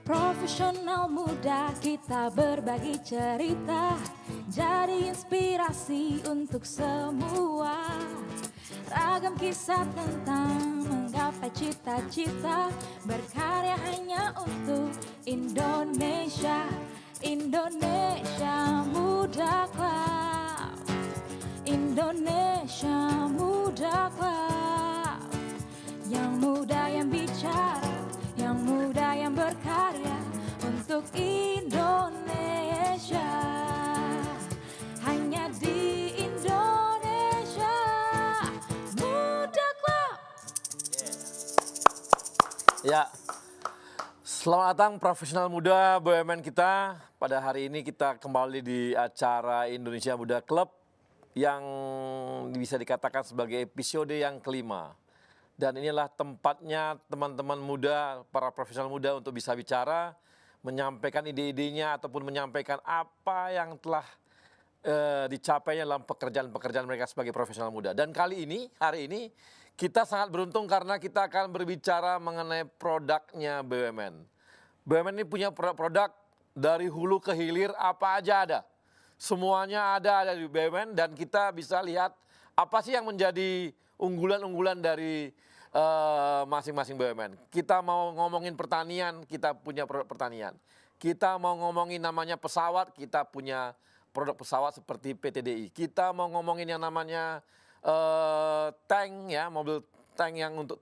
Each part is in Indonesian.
Profesional muda kita berbagi cerita, jadi inspirasi untuk semua. Ragam kisah tentang menggapai cita-cita, berkarya hanya untuk Indonesia. Indonesia Muda Club, Indonesia Muda Club. Yang muda yang bicara, yang muda yang berkarya untuk Indonesia. Hanya di Indonesia Muda Club. Ya, selamat datang profesional muda BUMN kita. Pada hari ini kita kembali di acara Indonesia Muda Club yang bisa dikatakan sebagai episode yang kelima. Dan inilah tempatnya teman-teman muda, para profesional muda untuk bisa bicara, menyampaikan ide-idenya ataupun menyampaikan apa yang telah dicapainya dalam pekerjaan-pekerjaan mereka sebagai profesional muda. Dan kali ini, hari ini, kita sangat beruntung karena kita akan berbicara mengenai produknya BUMN. BUMN ini punya produk dari hulu ke hilir, apa aja ada. Semuanya ada di BUMN dan kita bisa lihat apa sih yang menjadi unggulan-unggulan dari masing-masing BUMN. Kita mau ngomongin pertanian, kita punya produk pertanian. Kita mau ngomongin namanya pesawat, kita punya produk pesawat seperti PTDI. Kita mau ngomongin yang namanya tank, ya, mobil tank yang untuk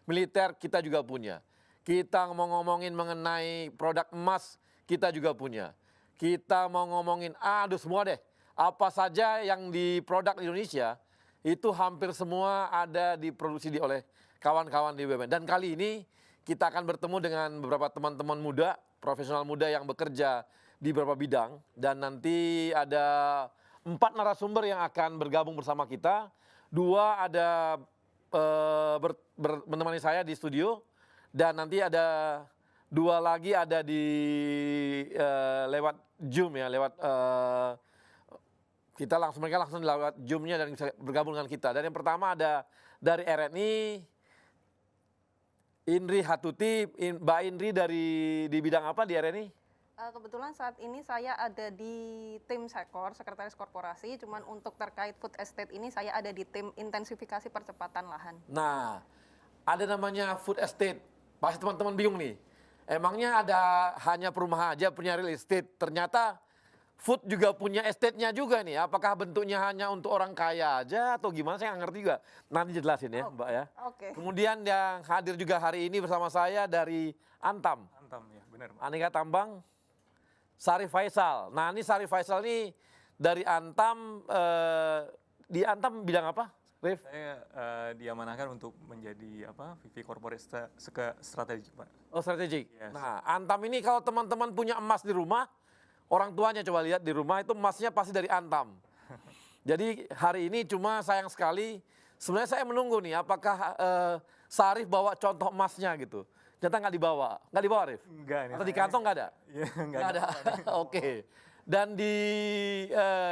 militer, kita juga punya. Kita mau ngomongin mengenai produk emas, kita juga punya. Kita mau ngomongin, semua deh. Apa saja yang di produk Indonesia, itu hampir semua ada diproduksi oleh kawan-kawan di BUMN. Dan kali ini kita akan bertemu dengan beberapa teman-teman muda, profesional muda yang bekerja di beberapa bidang. Dan nanti ada 4 narasumber yang akan bergabung bersama kita. 2 ada menemani saya di studio. Dan nanti ada 2 lagi ada di lewat Zoom, ya, lewat mereka langsung lewat Zoom-nya dan bisa bergabung dengan kita. Dan yang pertama ada dari RNI, Indri Hatuti. Mbak Indri di bidang apa di RNI? Kebetulan saat ini saya ada di tim Sekor, Sekretaris Korporasi. Cuman untuk terkait food estate ini saya ada di tim intensifikasi percepatan lahan. Nah, ada namanya food estate. Pasti teman-teman bingung nih. Emangnya ada hanya perumahan aja punya real estate? Ternyata food juga punya estate-nya juga nih. Apakah bentuknya hanya untuk orang kaya aja atau gimana? Saya nggak ngerti juga. Nanti jelasin ya, Mbak ya. Oke. Kemudian yang hadir juga hari ini bersama saya dari Antam. Antam, ya benar, Pak. Aneka Tambang, Sarif Faisal. Nah, ini Sarif Faisal ini dari Antam, di Antam bidang apa, Rif? Saya diamanahkan untuk menjadi VP Corporate Strategic, Pak. Oh, strategik. Yes. Nah, Antam ini kalau teman-teman punya emas di rumah, orang tuanya coba lihat di rumah itu emasnya pasti dari Antam. Jadi hari ini cuma sayang sekali, sebenarnya saya menunggu nih apakah Sarif bawa contoh emasnya gitu. Ternyata nggak dibawa. Nggak dibawa, Rif? Enggak. Atau di kantong nggak ada? Iya, nggak ada. Oke. Dan di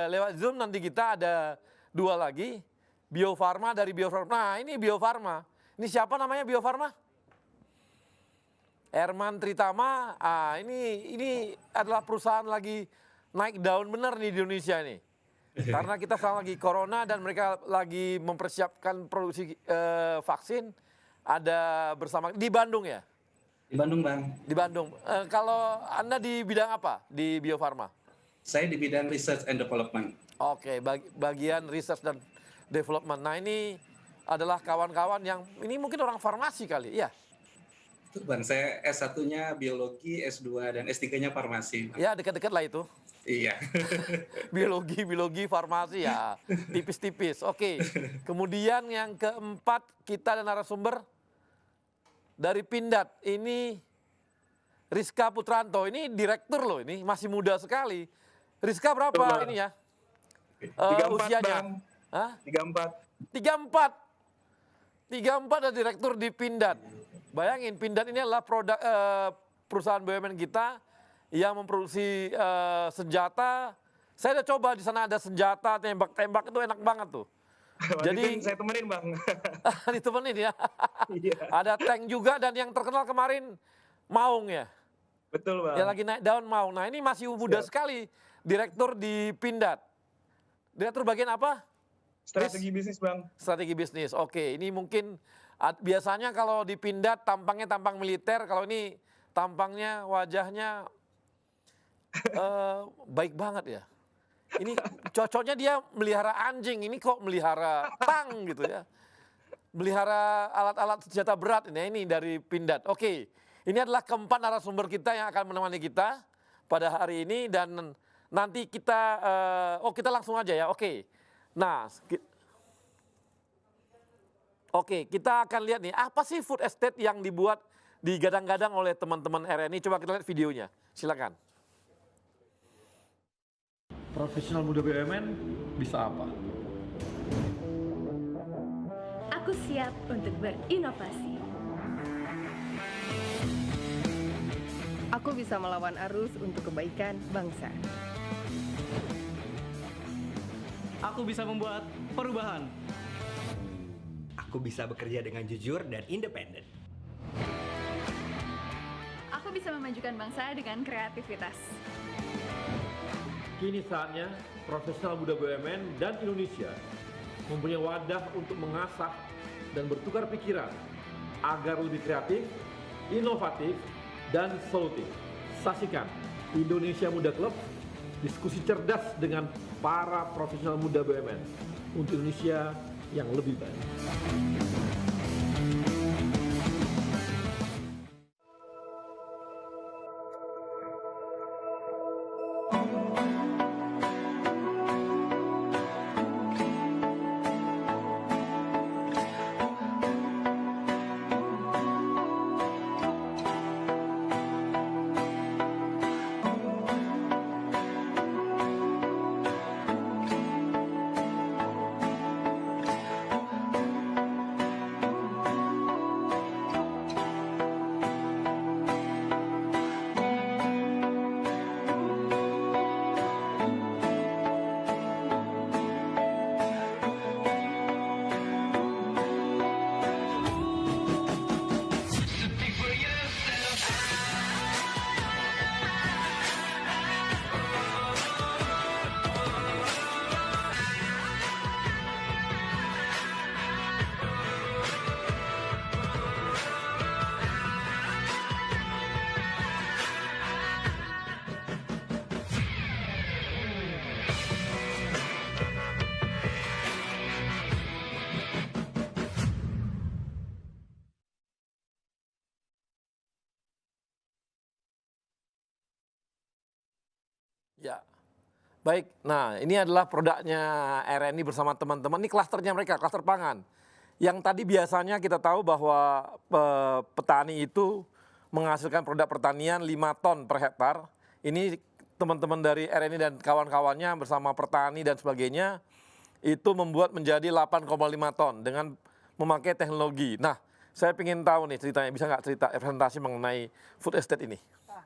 lewat Zoom nanti kita ada 2 lagi. Bio Farma dari Bio Farma. Nah, ini Bio Farma. Ini siapa namanya Bio Farma? Herman Tritama. Ini adalah perusahaan lagi naik daun benar nih di Indonesia nih. Karena kita sekarang lagi corona dan mereka lagi mempersiapkan produksi vaksin. Ada bersama di Bandung ya? Di Bandung, Bang. Di Bandung. Kalau Anda di bidang apa di Bio Farma? Saya di bidang research and development. Oke, bagian research dan development. Nah, ini adalah kawan-kawan yang ini mungkin orang farmasi kali, ya? Itu, Bang, saya S1-nya biologi, S2 dan S3-nya farmasi. Ya, dekat-dekat lah itu. Iya. Biologi, farmasi ya, tipis-tipis. Oke. Kemudian yang keempat kita ada narasumber dari Pindad. Ini Rizka Putranto. Ini direktur loh, ini masih muda sekali. Rizka berapa Benar. ini ya? 34, Usianya? Bang. Hah? 34. 34 ada direktur di Pindad. Bayangin, Pindad ini adalah produk perusahaan BUMN kita yang memproduksi senjata. Saya udah coba di sana ada senjata tembak-tembak itu enak banget tuh. Jadi saya temenin Bang. Ditemenin ya. Iya, Ada tank juga dan yang terkenal kemarin Maung ya. betul Bang. Yang lagi naik daun Maung. Nah ini masih muda Siap. sekali. Direktur di Pindad. Direktur bagian apa? Strategi bisnis Bang. Strategi bisnis. Oke, ini mungkin biasanya kalau di Pindad tampangnya tampang militer, kalau ini tampangnya wajahnya baik banget ya. Ini cocoknya dia melihara anjing, ini kok melihara tang gitu ya. Melihara alat-alat senjata berat ini dari Pindad. Oke, ini adalah keempat narasumber kita yang akan menemani kita pada hari ini dan nanti kita, kita langsung aja ya. Oke, nah, kita akan lihat nih apa sih food estate yang dibuat digadang-gadang oleh teman-teman RNI. Coba kita lihat videonya, silakan. Profesional muda BUMN bisa apa? Aku siap untuk berinovasi. Aku bisa melawan arus untuk kebaikan bangsa. Aku bisa membuat perubahan. Aku bisa bekerja dengan jujur dan independen. Aku bisa memajukan bangsa dengan kreativitas. Kini saatnya profesional muda BUMN dan Indonesia mempunyai wadah untuk mengasah dan bertukar pikiran agar lebih kreatif, inovatif, dan solutif. Saksikan Indonesia Muda Club, diskusi cerdas dengan para profesional muda BUMN untuk Indonesia yang lebih baik. Ya, baik. Nah, ini adalah produknya RNI bersama teman-teman. Ini klasternya mereka, klaster pangan. Yang tadi biasanya kita tahu bahwa petani itu menghasilkan produk pertanian 5 ton per hektar. Ini teman-teman dari RNI dan kawan-kawannya bersama petani dan sebagainya itu membuat menjadi 8,5 ton dengan memakai teknologi. Nah, saya ingin tahu nih ceritanya, bisa nggak cerita presentasi mengenai food estate ini?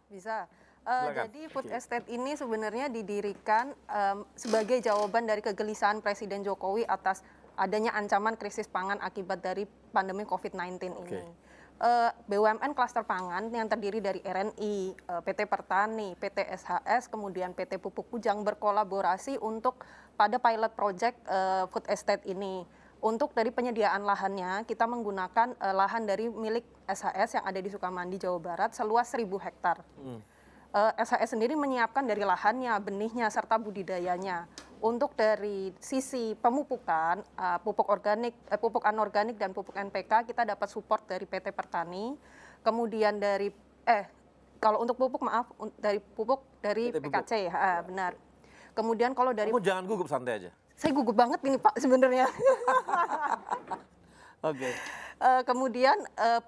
Bisa. Silakan. Jadi food estate ini sebenarnya didirikan sebagai jawaban dari kegelisahan Presiden Jokowi atas adanya ancaman krisis pangan akibat dari pandemi COVID-19 ini. BUMN klaster pangan yang terdiri dari RNI, PT Pertani, PT SHS, kemudian PT Pupuk Kujang berkolaborasi untuk pada pilot project food estate ini. Untuk dari penyediaan lahannya, kita menggunakan lahan dari milik SHS yang ada di Sukamandi, Jawa Barat, seluas 1.000 hektar. SHS sendiri menyiapkan dari lahannya, benihnya, serta budidayanya. Untuk dari sisi pemupukan, pupuk organik, pupuk anorganik dan pupuk NPK kita dapat support dari PT Pertani. Kemudian dari kalau untuk pupuk maaf dari pupuk dari PT Pupuk. PKC, benar. Kemudian kalau dari Kamu jangan gugup, santai aja. saya gugup banget ini Pak sebenarnya. Oke. Kemudian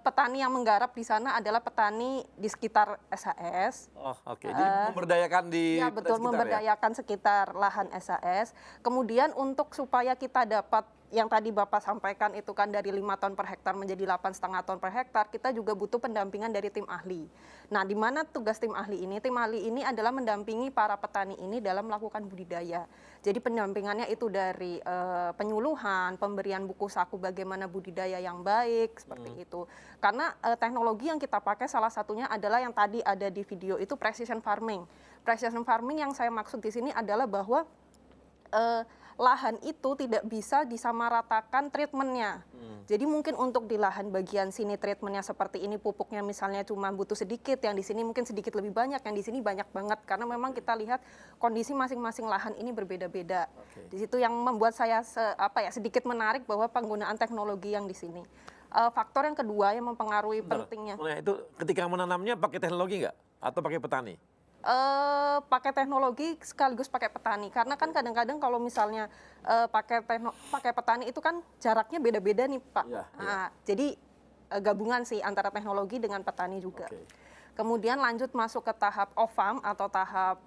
petani yang menggarap di sana adalah petani di sekitar SHS. Oh, oke. Jadi memberdayakan di Ya betul, sekitar ya? memberdayakan sekitar lahan SHS. Kemudian untuk supaya kita dapat yang tadi Bapak sampaikan itu kan dari 5 ton per hektar menjadi 8,5 ton per hektar, kita juga butuh pendampingan dari tim ahli. Nah, di mana tugas tim ahli ini? Tim ahli ini adalah mendampingi para petani ini dalam melakukan budidaya. Jadi pendampingannya itu dari penyuluhan, pemberian buku saku bagaimana budidaya yang baik, seperti itu. Karena teknologi yang kita pakai salah satunya adalah yang tadi ada di video itu precision farming. Precision farming yang saya maksud di sini adalah bahwa lahan itu tidak bisa disamaratakan treatmentnya. Jadi mungkin untuk di lahan bagian sini treatmentnya seperti ini, pupuknya misalnya cuma butuh sedikit, yang di sini mungkin sedikit lebih banyak, yang di sini banyak banget. Karena memang kita lihat kondisi masing-masing lahan ini berbeda-beda. Di situ yang membuat saya sedikit menarik bahwa penggunaan teknologi yang di sini. Faktor yang kedua yang mempengaruhi pentingnya. Itu ketika menanamnya pakai teknologi nggak? Atau pakai petani? Pakai teknologi sekaligus pakai petani, karena kan kadang-kadang kalau misalnya pakai petani itu kan jaraknya beda-beda nih Pak. Jadi gabungan sih antara teknologi dengan petani juga. Kemudian lanjut masuk ke tahap off farm atau tahap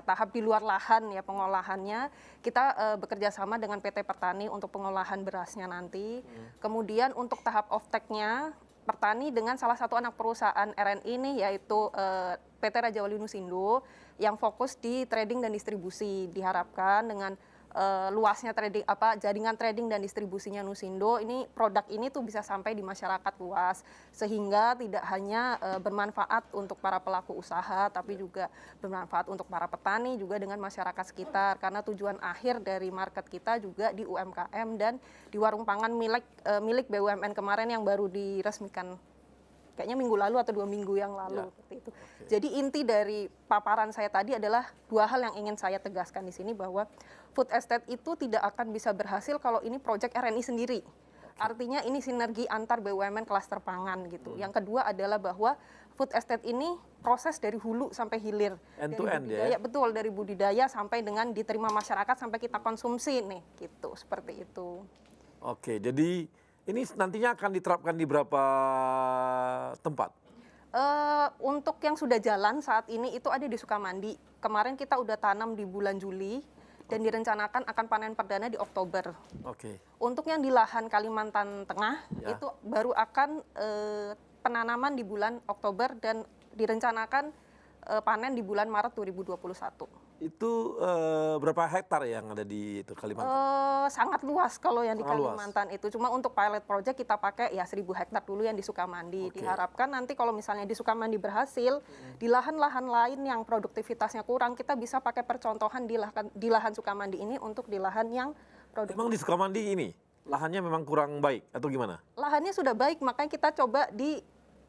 tahap di luar lahan ya, pengolahannya kita bekerja sama dengan PT Pertani untuk pengolahan berasnya nanti. Kemudian untuk tahap off take-nya Pertani dengan salah satu anak perusahaan RNI ini yaitu PT Raja Wali Nusindo yang fokus di trading dan distribusi. Diharapkan dengan luasnya jaringan trading dan distribusinya Nusindo, ini produk ini tuh bisa sampai di masyarakat luas sehingga tidak hanya bermanfaat untuk para pelaku usaha tapi juga bermanfaat untuk para petani juga dengan masyarakat sekitar, karena tujuan akhir dari market kita juga di UMKM dan di warung pangan milik BUMN kemarin yang baru diresmikan kayaknya minggu lalu atau 2 minggu yang lalu seperti itu. Jadi inti dari paparan saya tadi adalah 2 hal yang ingin saya tegaskan di sini, bahwa food estate itu tidak akan bisa berhasil kalau ini proyek RNI sendiri. Artinya ini sinergi antar BUMN klaster pangan gitu. Yang kedua adalah bahwa food estate ini proses dari hulu sampai hilir. End to end ya? Betul, dari budidaya sampai dengan diterima masyarakat sampai kita konsumsi nih gitu, seperti itu. Oke, jadi ini nantinya akan diterapkan di berapa tempat? Untuk yang sudah jalan saat ini itu ada di Sukamandi. Kemarin kita udah tanam di bulan Juli dan direncanakan akan panen perdana di Oktober. Untuk yang di lahan Kalimantan Tengah itu baru akan penanaman di bulan Oktober dan direncanakan panen di bulan Maret 2021. Itu berapa hektar yang ada di itu Kalimantan? Sangat luas kalau yang di Kalimantan itu. Cuma untuk pilot project kita pakai ya 1.000 hektar dulu yang di Sukamandi. Diharapkan nanti kalau misalnya di Sukamandi berhasil, di lahan-lahan lain yang produktivitasnya kurang, kita bisa pakai percontohan di lahan Sukamandi ini untuk di lahan yang produktif. Emang di Sukamandi ini lahannya memang kurang baik atau gimana? Lahannya sudah baik, makanya kita coba di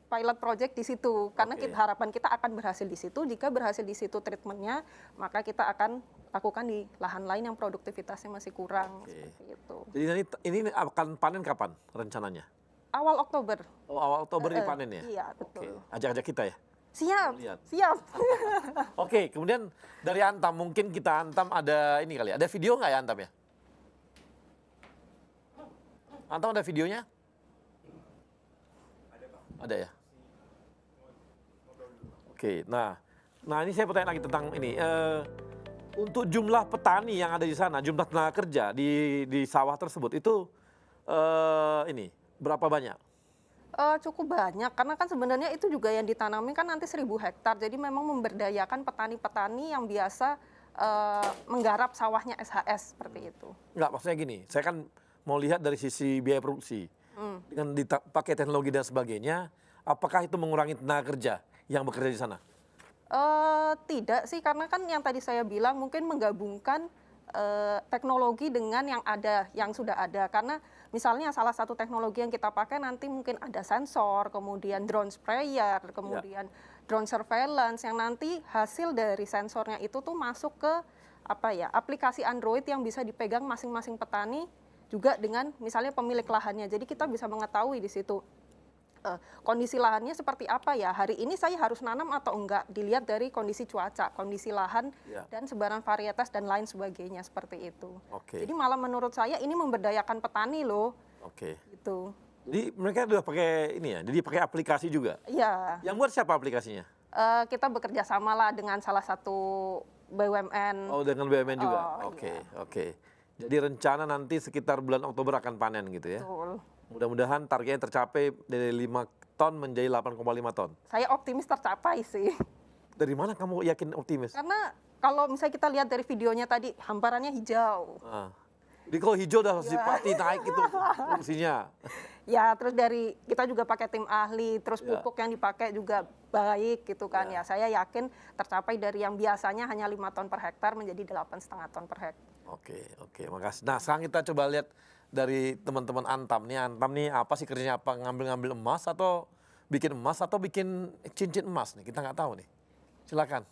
pilot project di situ, karena harapan kita akan berhasil di situ. Jika berhasil di situ treatmentnya, maka kita akan lakukan di lahan lain yang produktivitasnya masih kurang. Seperti itu. Jadi ini akan panen kapan rencananya? Awal Oktober. Oh, awal Oktober dipanen ya? Iya, betul. Ajak-ajak kita ya? Siap. Oke, kemudian dari Antam, mungkin kita Antam ada ini kali ya, ada video nggak ya Antam ya? Antam ada videonya? Ada ya? Oke, nah ini saya bertanya lagi tentang ini. Untuk jumlah petani yang ada di sana, jumlah tenaga kerja di sawah tersebut itu ini berapa banyak? Cukup banyak, karena kan sebenarnya itu juga yang ditanami kan nanti 1.000 hektar. Jadi memang memberdayakan petani-petani yang biasa menggarap sawahnya SHS seperti itu. Enggak, maksudnya gini, saya kan mau lihat dari sisi biaya produksi. Dengan dipakai teknologi dan sebagainya, apakah itu mengurangi tenaga kerja yang bekerja di sana? Tidak sih, karena kan yang tadi saya bilang mungkin menggabungkan teknologi dengan yang sudah ada. Karena misalnya salah satu teknologi yang kita pakai nanti mungkin ada sensor, kemudian drone sprayer, kemudian drone surveillance yang nanti hasil dari sensornya itu tuh masuk ke aplikasi Android yang bisa dipegang masing-masing petani juga dengan misalnya pemilik lahannya. Jadi kita bisa mengetahui di situ kondisi lahannya seperti apa ya. Hari ini saya harus nanam atau enggak, dilihat dari kondisi cuaca, kondisi lahan, dan sebaran varietas dan lain sebagainya seperti itu. Jadi malah menurut saya ini memberdayakan petani loh. Gitu. Jadi mereka sudah pakai ini ya, jadi pakai aplikasi juga? Iya. Yang buat siapa aplikasinya? Kita bekerja sama lah dengan salah satu BUMN. Oh, dengan BUMN juga? Oke. Jadi rencana nanti sekitar bulan Oktober akan panen gitu ya. Betul. Mudah-mudahan targetnya tercapai dari 5 ton menjadi 8,5 ton. Saya optimis tercapai sih. Dari mana kamu yakin optimis? Karena kalau misalnya kita lihat dari videonya tadi, hamparannya hijau. Jadi kalau hijau udah pasti naik itu fungsinya. Ya, terus dari kita juga pakai tim ahli, terus pupuk yang dipakai juga baik gitu kan. Ya, saya yakin tercapai dari yang biasanya hanya 5 ton per hektar menjadi 8,5 ton per hektar. Oke, makasih. Nah, sekarang kita coba lihat dari teman-teman Antam nih. Antam nih apa sih kerjanya, apa ngambil emas atau bikin cincin emas nih? Kita nggak tahu nih. Silakan.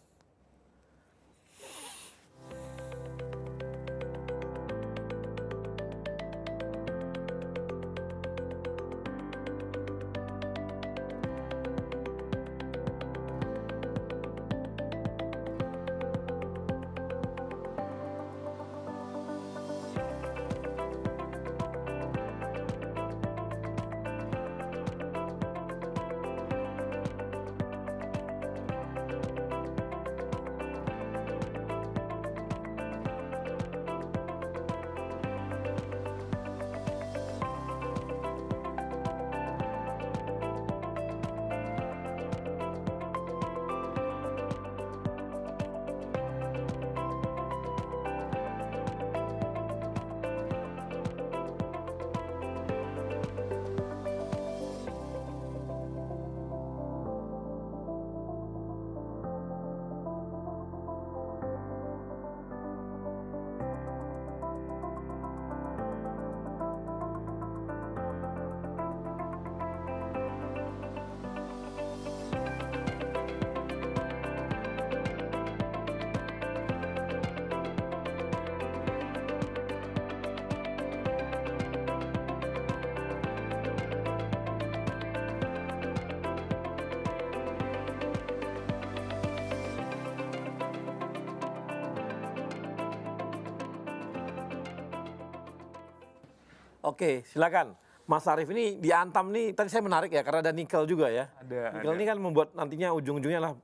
Oke, silakan. Mas Arief ini di Antam nih, tadi saya menarik ya karena ada nikel juga ya. Nikel ini kan membuat nantinya ujung-ujungnya lah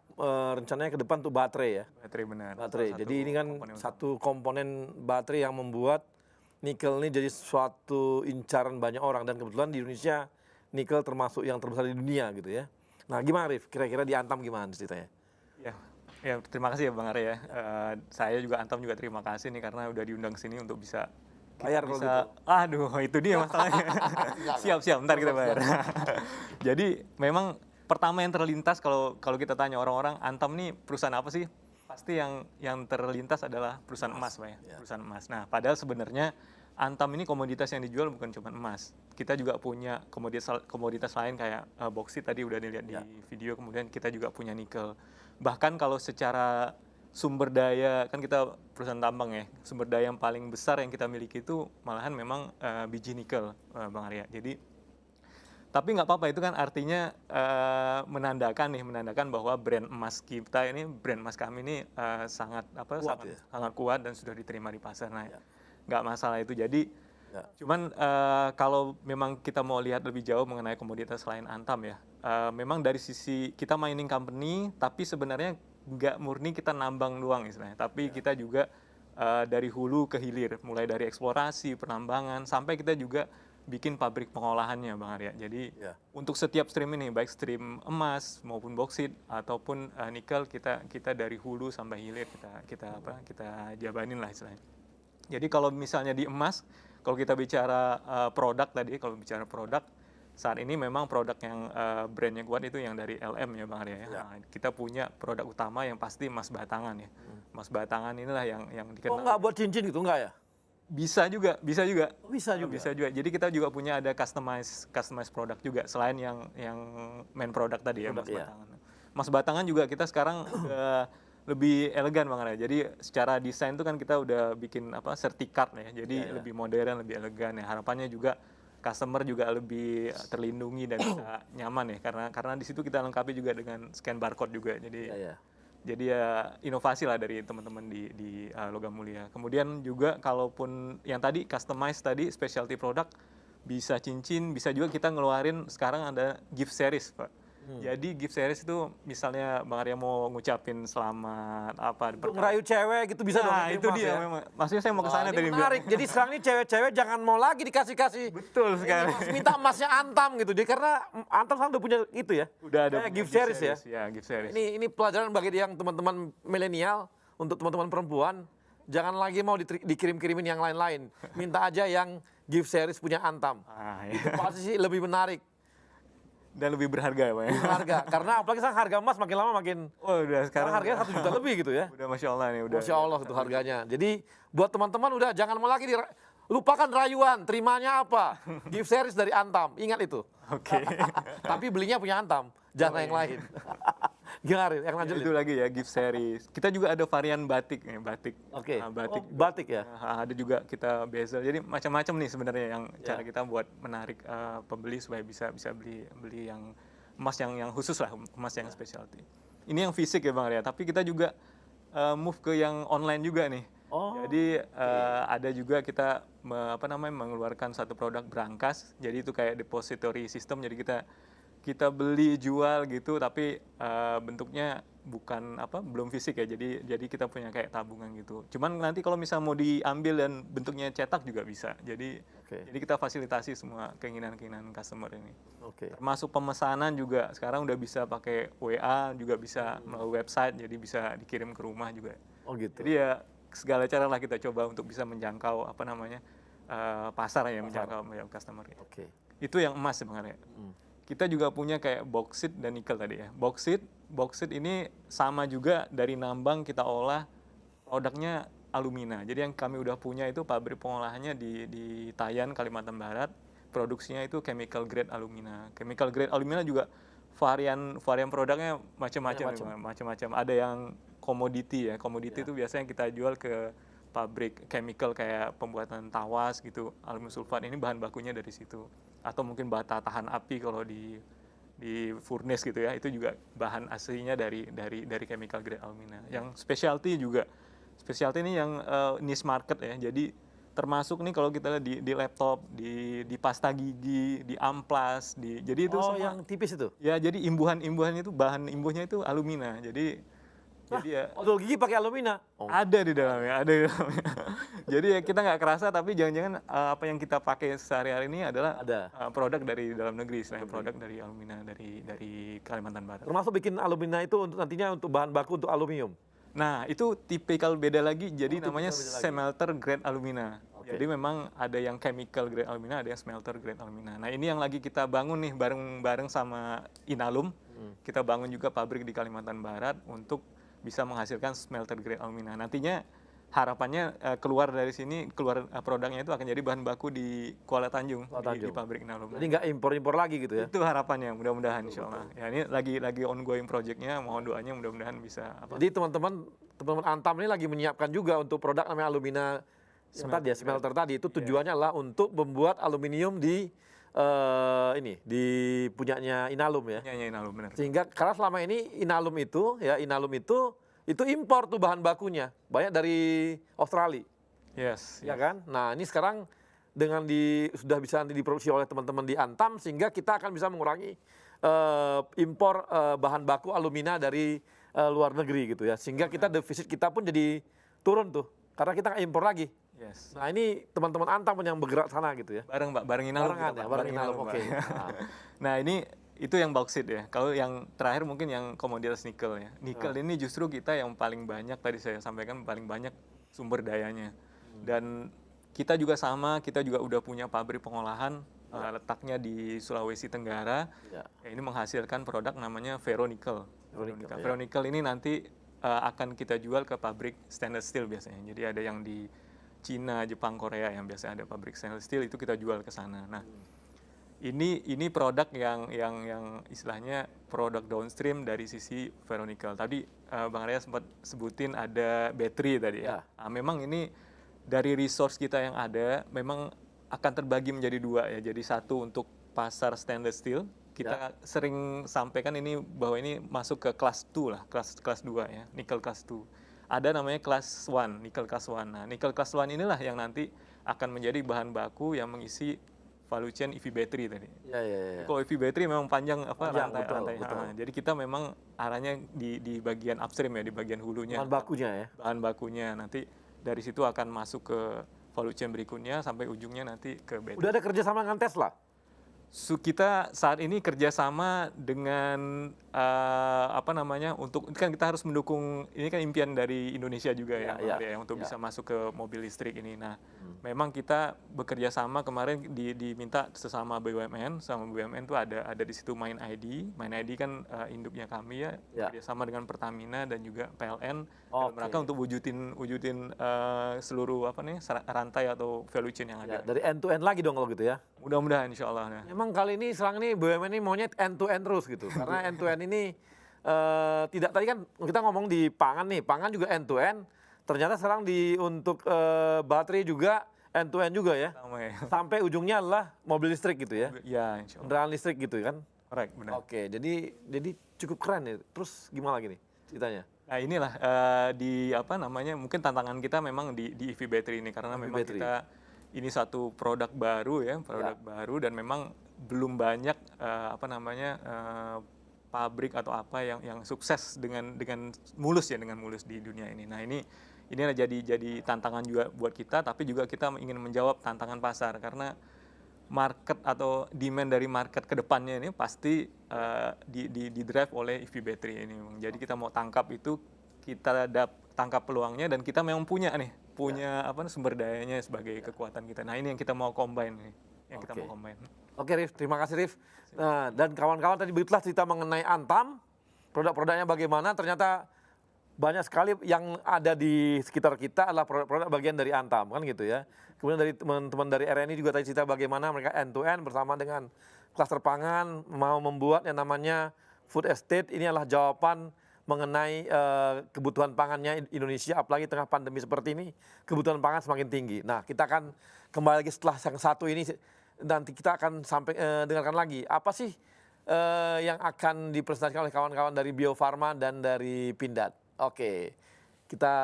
rencananya ke depan tuh baterai ya. Baterai benar. Baterai. Jadi ini kan satu komponen baterai yang membuat nikel ini jadi suatu incaran banyak orang dan kebetulan di Indonesia nikel termasuk yang terbesar di dunia gitu ya. Nah, gimana Arief? Kira-kira di Antam gimana ceritanya? Ya, terima kasih ya Bang Arya ya. Saya juga Antam juga terima kasih nih karena udah diundang sini untuk bisa bayar kalau gitu. Aduh, itu dia masalahnya. Siap, ntar kita bayar. Jadi memang pertama yang terlintas kalau kita tanya orang-orang, Antam nih perusahaan apa sih? Pasti yang terlintas adalah perusahaan emas, Pak ya. Perusahaan emas. Nah, padahal sebenarnya Antam ini komoditas yang dijual bukan cuma emas. Kita juga punya komoditas lain kayak boksit tadi udah dilihat di video, kemudian kita juga punya nikel. Bahkan kalau secara sumber daya, kan kita perusahaan tambang ya, sumber daya yang paling besar yang kita miliki itu malahan memang biji nikel, Bang Arya. Jadi, tapi nggak apa-apa, itu kan artinya menandakan bahwa brand emas kita ini, brand emas kami ini sangat kuat dan sudah diterima di pasar. Nah, nggak masalah itu. Jadi, cuman kalau memang kita mau lihat lebih jauh mengenai komoditas lain Antam ya, memang dari sisi kita mining company, tapi sebenarnya nggak murni kita nambang doang istilahnya, tapi kita juga dari hulu ke hilir, mulai dari eksplorasi, penambangan, sampai kita juga bikin pabrik pengolahannya, Bang Arya. Jadi untuk setiap stream ini, baik stream emas maupun boksit ataupun nikel, kita dari hulu sampai hilir kita jabanin lah istilahnya. Jadi kalau misalnya di emas, kalau kita bicara produk tadi, saat ini memang produk yang brandnya kuat itu yang dari LM ya Bang Arya ya. Nah, kita punya produk utama yang pasti emas batangan ya. Emas batangan inilah yang dikenal. Oh, nggak buat cincin gitu enggak ya? Bisa juga. Bisa juga. Jadi kita juga punya ada customize produk juga selain yang main produk tadi ya emas batangan. Emas batangan juga kita sekarang lebih elegan Bang Arya. Jadi secara desain itu kan kita udah bikin sertifikat ya. Jadi lebih modern, lebih elegan ya. Harapannya juga customer juga lebih terlindungi dan bisa nyaman ya, karena di situ kita lengkapi juga dengan scan barcode juga. Jadi ya inovasi lah dari teman-teman di Logam Mulia. Kemudian juga kalaupun yang tadi customize tadi specialty product, bisa cincin, bisa juga kita ngeluarin sekarang ada gift series Pak. Jadi gift series itu misalnya Bang Arya mau ngucapin selamat apa Untuk ngerayu cewek gitu bisa dong. Nah, itu Mas, dia ya? memang. Maksudnya saya mau ke sana Ini tadi. menarik. Jadi sekarang ini cewek-cewek jangan mau lagi dikasih-kasih. Betul sekali. Minta emasnya Antam gitu. Dia karena Antam sekarang udah punya itu ya. Udah ada Kayak gift series ya. Ya, gift series. Ini pelajaran bagi yang teman-teman milenial, untuk teman-teman perempuan, jangan lagi mau dikirim-kirimin yang lain-lain. Minta aja yang gift series punya Antam. Ah, Itu ya. pasti sih lebih menarik. Dan lebih berharga ya, Pak. Ya? Harga. Karena apalagi sekarang harga emas makin lama makin... Oh, udah Sekarang sekarang harganya 1 juta lebih gitu ya. udah Masya Allah nih, udah. Masya Allah itu harganya. Jadi buat teman-teman udah jangan mau lagi lupakan rayuan, terimanya apa? Gift series dari Antam, ingat itu. Oke. Tapi belinya punya Antam, jangan yang lain. Gimana Rin? Yang lanjut. Itu lagi ya gift series. Kita juga ada varian batik nih, batik. Oke. Nah, batik. Oh, batik ya. Ada juga kita bezel. Jadi macam-macam nih sebenarnya yang cara kita buat menarik pembeli supaya bisa beli yang emas yang khusus lah, emas yang specialty. Ini yang fisik ya Bang Arya, tapi kita juga move ke yang online juga nih. Oh. Jadi ada juga kita mengeluarkan satu produk berangkas. Jadi itu kayak depository system. Jadi kita beli jual gitu, tapi bentuknya belum fisik ya. Jadi kita punya kayak tabungan gitu. Cuman nanti kalau misalnya mau diambil dan bentuknya cetak juga bisa. Jadi kita fasilitasi semua keinginan customer ini. Termasuk pemesanan juga sekarang udah bisa pakai WA, juga bisa melalui website, jadi bisa dikirim ke rumah juga. Oh gitu. Jadi ya segala cara lah kita coba untuk bisa menjangkau pasar ya, menjangkau customer. Itu yang emas sebenarnya. Kita juga punya kayak bauxite dan nikel tadi ya. Bauxite ini sama juga dari Nambang kita olah produknya alumina. Jadi yang kami udah punya itu pabrik pengolahannya di Tayan, Kalimantan Barat. Produksinya itu chemical grade alumina. Chemical grade alumina juga varian produknya macam-macam. Ada yang komoditi ya. Komoditi itu biasanya kita jual ke pabrik chemical kayak pembuatan tawas gitu. Aluminium sulfat ini bahan bakunya dari situ. Atau mungkin bata tahan api kalau di furnace gitu ya, itu juga bahan aslinya dari chemical grade alumina. Yang specialty juga, specialty ini yang niche market ya. Jadi termasuk nih kalau kita lihat di laptop, di pasta gigi, di amplas, jadi itu semua yang tipis itu. Ya, jadi imbuhannya itu bahan imbuhnya itu alumina. Jadi ya odol gigi pakai alumina. Ada di dalamnya. Jadi ya kita nggak kerasa, tapi jangan-jangan apa yang kita pakai sehari-hari ini adalah produk dari dalam negeri, selain produk dari alumina dari Kalimantan Barat. Termasuk bikin alumina itu nantinya untuk bahan baku untuk aluminium. Nah, itu tipikal beda lagi, jadi namanya smelter grade alumina. Jadi memang ada yang chemical grade alumina, ada yang smelter grade alumina. Nah, ini yang lagi kita bangun nih bareng sama Inalum. Kita bangun juga pabrik di Kalimantan Barat untuk bisa menghasilkan smelter grade alumina. Nantinya harapannya keluar dari sini, produknya itu akan jadi bahan baku di Kuala Tanjung, di pabrik Inalum. Jadi nggak impor-impor lagi gitu ya? Itu harapannya, mudah-mudahan insya Allah. Ya, ini lagi ongoing projectnya, mohon doanya mudah-mudahan bisa. Jadi teman-teman Antam ini lagi menyiapkan juga untuk produk namanya alumina smelter tadi. Itu tujuannya adalah untuk membuat aluminium di punyanya Inalum ya. Punyanya Inalum, benar. Sehingga karena selama ini Inalum itu impor tuh bahan bakunya, banyak dari Australia. Yes. Ya kan? Nah, ini sekarang dengan sudah bisa diproduksi oleh teman-teman di Antam, sehingga kita akan bisa mengurangi impor bahan baku alumina dari luar negeri gitu ya. Sehingga kita defisit kita pun jadi turun tuh, karena kita nggak impor lagi. Yes. Nah, ini teman-teman Antam yang bergerak sana gitu ya. Bareng Inalum. Bareng Inalum, oke. Nah, itu yang bauxite ya. Kalau yang terakhir mungkin yang komoditas nikel ya. Nikel ini justru kita yang paling banyak, tadi saya sampaikan paling banyak sumber dayanya. Dan kita juga udah punya pabrik pengolahan letaknya di Sulawesi Tenggara. Ini menghasilkan produk namanya ferronikel. Ferronikel ini nanti akan kita jual ke pabrik stainless steel biasanya. Jadi ada yang di Cina, Jepang, Korea yang biasanya ada pabrik stainless steel, itu kita jual ke sana. Nah, ini produk yang istilahnya produk downstream dari sisi ferronikel. Tadi Bang Arya sempat sebutin ada baterai tadi ya. Nah, memang ini dari resource kita yang ada memang akan terbagi menjadi dua ya. Jadi satu untuk pasar stainless steel. Kita sering sampaikan bahwa ini masuk ke kelas 2 lah, kelas 2 ya, nikel kelas 2. Ada namanya kelas 1, nikel kelas 1. Nah, nikel kelas 1 inilah yang nanti akan menjadi bahan baku yang mengisi value chain EV battery tadi. Ya, ya, ya. Kalau EV battery memang panjang Panjang, rantai. betul. Jadi kita memang arahnya di bagian upstream ya, di bagian hulunya. Bahan bakunya ya. Bahan bakunya nanti dari situ akan masuk ke value chain berikutnya sampai ujungnya nanti ke battery. Udah ada kerjasama dengan Tesla? Kita saat ini kerjasama dengan untuk kan kita harus mendukung, ini kan impian dari Indonesia juga ya, Bang Arya, untuk bisa masuk ke mobil listrik ini. Nah, memang kita bekerja sama kemarin diminta sesama BUMN, sama BUMN tuh ada di situ MindID kan induknya kami ya, kerjasama dengan Pertamina dan juga PLN dalam rangka untuk wujudin seluruh rantai atau value chain yang ada. Ya, dari end to end lagi dong kalau gitu ya. Mudah-mudahan insya Allah. Nah. Memang kali ini sekarang ini BUMN ini maunya end to end terus gitu. Karena end to end ini tidak, tadi kan kita ngomong di pangan nih, pangan juga end to end. Ternyata sekarang untuk baterai juga end to end juga ya. Sama ya. Sampai ujungnya adalah mobil listrik gitu ya. Ya, insya Allah. Kendaraan listrik gitu kan. Correct, benar. Oke, jadi cukup keren ya. Terus gimana lagi nih ceritanya? Nah inilah mungkin tantangan kita memang di EV battery ini karena memang battery. kita ini satu produk baru ya, baru dan memang belum banyak pabrik atau apa yang sukses dengan mulus di dunia ini. Nah ini adalah jadi tantangan juga buat kita, tapi juga kita ingin menjawab tantangan pasar karena market atau demand dari market kedepannya ini pasti di drive oleh EV battery ini. Jadi kita mau tangkap itu, kita tangkap peluangnya dan kita memang punya sumber dayanya sebagai kekuatan kita. Nah ini yang kita mau combine nih, kita mau combine. Oke Rif, terima kasih Rif. Nah, dan kawan-kawan tadi begitulah cerita mengenai Antam, produk-produknya bagaimana. Ternyata banyak sekali yang ada di sekitar kita adalah produk-produk bagian dari Antam kan gitu ya. Kemudian dari teman-teman dari RNI juga tadi cerita bagaimana mereka end to end bersama dengan klaster pangan mau membuat yang namanya food estate. Ini adalah jawaban mengenai kebutuhan pangannya Indonesia, apalagi tengah pandemi seperti ini, kebutuhan pangan semakin tinggi. Nah, kita akan kembali lagi setelah yang satu ini, nanti kita akan dengarkan lagi apa sih yang akan dipresentasikan oleh kawan-kawan dari Bio Farma dan dari Pindad. Oke, kita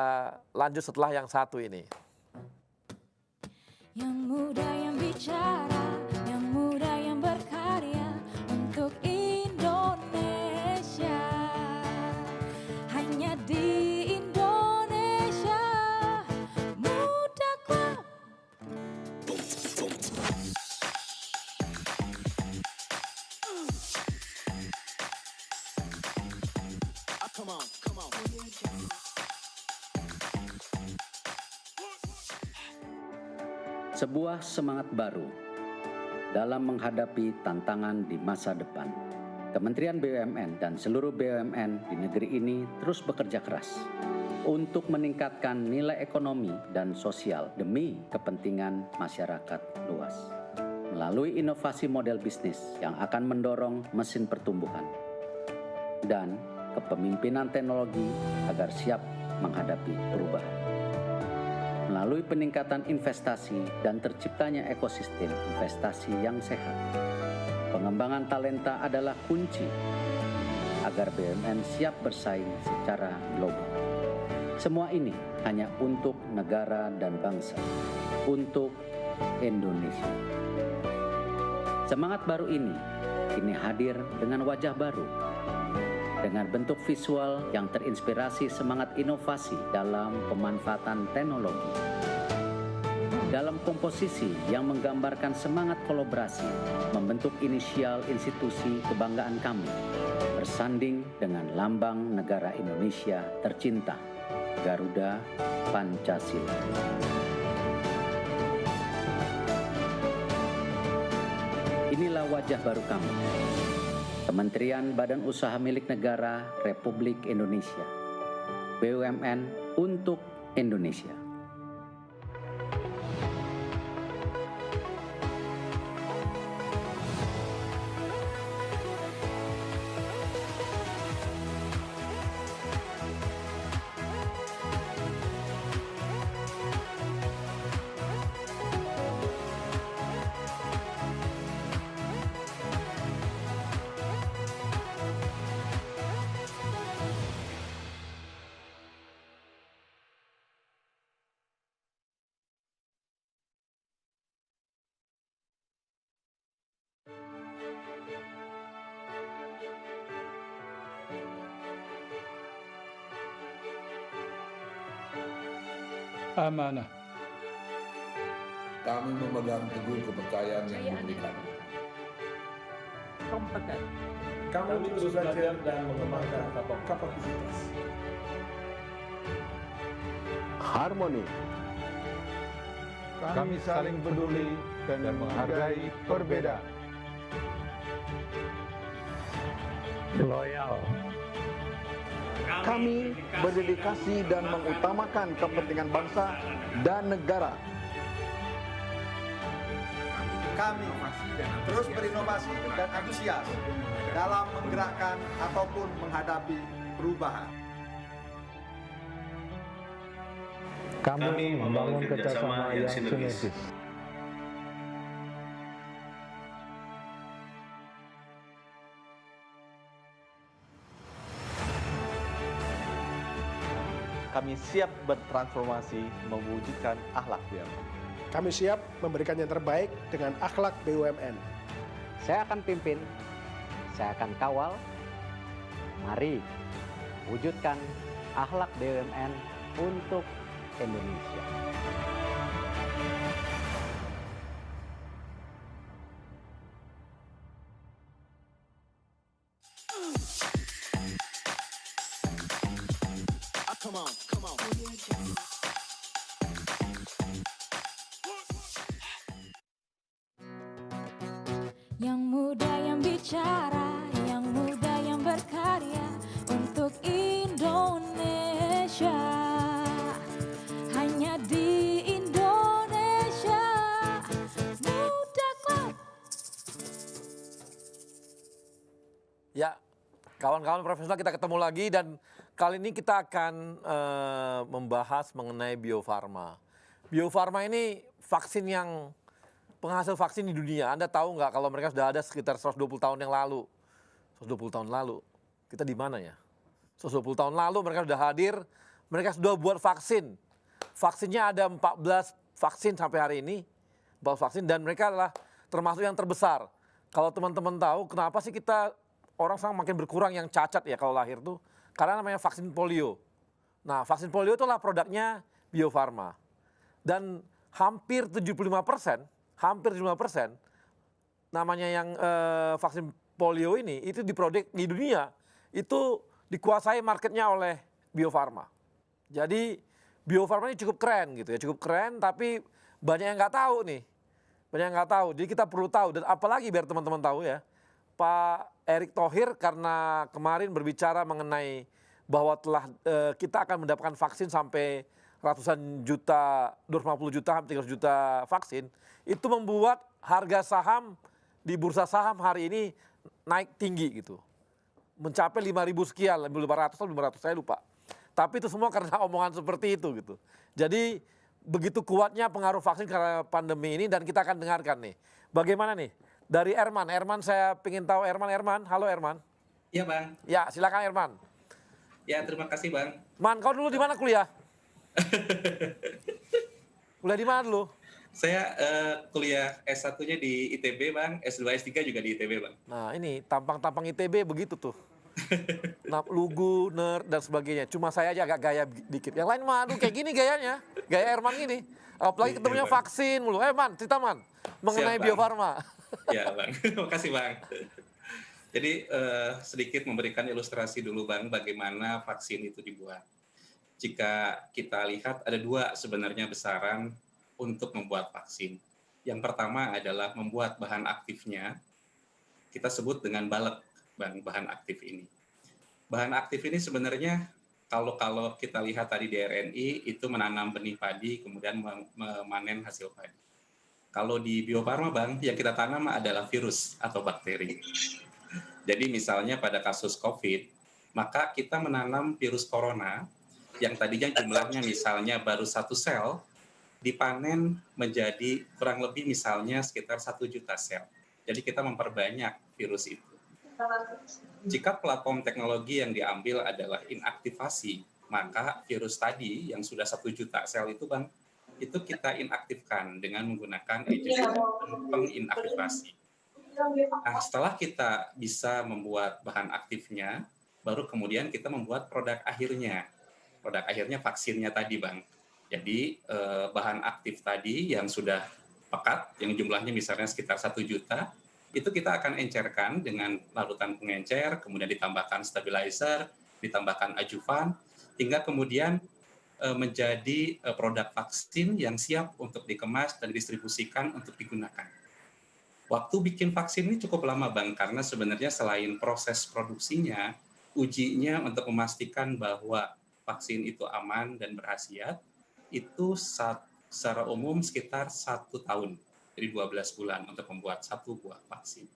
lanjut setelah yang satu ini. Yang muda yang bicara, yang muda yang berkarya untuk Indonesia. Hanya di Indonesia Muda Club. Sebuah semangat baru dalam menghadapi tantangan di masa depan. Kementerian BUMN dan seluruh BUMN di negeri ini terus bekerja keras untuk meningkatkan nilai ekonomi dan sosial demi kepentingan masyarakat luas. Melalui inovasi model bisnis yang akan mendorong mesin pertumbuhan dan kepemimpinan teknologi agar siap menghadapi perubahan. Melalui peningkatan investasi dan terciptanya ekosistem investasi yang sehat. Pengembangan talenta adalah kunci agar BUMN siap bersaing secara global. Semua ini hanya untuk negara dan bangsa, untuk Indonesia. Semangat baru ini kini hadir dengan wajah baru, dengan bentuk visual yang terinspirasi semangat inovasi dalam pemanfaatan teknologi. Dalam komposisi yang menggambarkan semangat kolaborasi, membentuk inisial institusi kebanggaan kami, bersanding dengan lambang negara Indonesia tercinta, Garuda Pancasila. Inilah wajah baru kami, Kementerian Badan Usaha Milik Negara Republik Indonesia, BUMN untuk Indonesia. amanah. Kami memegang teguh kepercayaan yang diberikan. Kompeten. Kami terus belajar dan mengembangkan kapasitas. Harmoni. Kami saling peduli dan menghargai perbedaan. Loyal. Kami berdedikasi dan mengutamakan kepentingan bangsa dan negara. Kami terus berinovasi dan antusias dalam menggerakkan ataupun menghadapi perubahan. Kami membangun kerjasama yang sinergis. Kami siap bertransformasi mewujudkan akhlak BUMN. Kami siap memberikan yang terbaik dengan akhlak BUMN. Saya akan pimpin, saya akan kawal. Mari wujudkan akhlak BUMN untuk Indonesia. Come on, come on. Yang muda yang bicara, yang muda yang berkarya untuk Indonesia. Hanya di Indonesia Muda Club. Ya, kawan-kawan profesional, kita ketemu lagi dan kali ini kita akan membahas mengenai Bio Farma. Bio Farma ini vaksin yang penghasil vaksin di dunia. Anda tahu nggak kalau mereka sudah ada sekitar 120 tahun yang lalu. 120 tahun lalu. Kita di mana ya? 120 tahun lalu mereka sudah hadir, mereka sudah buat vaksin. Vaksinnya ada 14 vaksin sampai hari ini. 14 vaksin dan mereka adalah termasuk yang terbesar. Kalau teman-teman tahu kenapa sih kita orang sekarang makin berkurang yang cacat ya kalau lahir tuh? Karena namanya vaksin polio. Nah, vaksin polio itulah produknya Bio Farma. Dan hampir 75%, namanya yang vaksin polio ini itu diproduk di dunia itu dikuasai marketnya oleh Bio Farma. Jadi Bio Farma ini cukup keren gitu ya, cukup keren tapi banyak yang nggak tahu nih. Banyak yang nggak tahu, jadi kita perlu tahu dan apalagi biar teman-teman tahu ya. Pak Erick Thohir karena kemarin berbicara mengenai bahwa telah kita akan mendapatkan vaksin sampai ratusan juta, 250 juta, hampir 300 juta vaksin, itu membuat harga saham di bursa saham hari ini naik tinggi gitu. Mencapai 5.000 sekian, 500 atau 500, saya lupa. Tapi itu semua karena omongan seperti itu gitu. Jadi begitu kuatnya pengaruh vaksin karena pandemi ini dan kita akan dengarkan nih. Bagaimana nih? Dari Erman, saya ingin tahu Erman, halo Erman. Iya Bang. Ya silakan Erman. Ya terima kasih Bang. Man, kau dulu di mana kuliah? Kuliah di mana dulu? Saya kuliah S1-nya di ITB Bang, S2, S3 juga di ITB Bang. Nah ini tampang-tampang ITB begitu tuh. Nah, lugu, nerd dan sebagainya. Cuma saya aja agak gaya dikit. Yang lain mah aduh kayak gini gayanya. Gaya Erman gini. Apalagi ketemunya vaksin mulu. Man, cerita Man. Mengenai Bio Farma. Ya Bang, terima kasih Bang. Jadi sedikit memberikan ilustrasi dulu Bang bagaimana vaksin itu dibuat. Jika kita lihat ada dua sebenarnya besaran untuk membuat vaksin. Yang pertama adalah membuat bahan aktifnya, kita sebut dengan balek bahan aktif ini. Bahan aktif ini sebenarnya kalau kita lihat tadi di RNI itu menanam benih padi kemudian memanen hasil padi. Kalau di Bio Farma Bang, yang kita tanam adalah virus atau bakteri. Jadi misalnya pada kasus COVID, maka kita menanam virus corona yang tadinya jumlahnya misalnya baru 1 sel, dipanen menjadi kurang lebih misalnya sekitar 1 juta sel. Jadi kita memperbanyak virus itu. Jika platform teknologi yang diambil adalah inaktivasi, maka virus tadi yang sudah 1 juta sel itu Bang, itu kita inaktifkan dengan menggunakan agent penginaktivasi. Nah, setelah kita bisa membuat bahan aktifnya, baru kemudian kita membuat produk akhirnya. Produk akhirnya vaksinnya tadi, Bang. Jadi bahan aktif tadi yang sudah pekat, yang jumlahnya misalnya sekitar 1 juta, itu kita akan encerkan dengan larutan pengencer, kemudian ditambahkan stabilizer, ditambahkan adjuvan, hingga kemudian menjadi produk vaksin yang siap untuk dikemas dan didistribusikan untuk digunakan. Waktu bikin vaksin ini cukup lama, Bang, karena sebenarnya selain proses produksinya, ujinya untuk memastikan bahwa vaksin itu aman dan berkhasiat, itu secara umum sekitar 1 tahun, jadi 12 bulan untuk membuat 1 buah vaksin.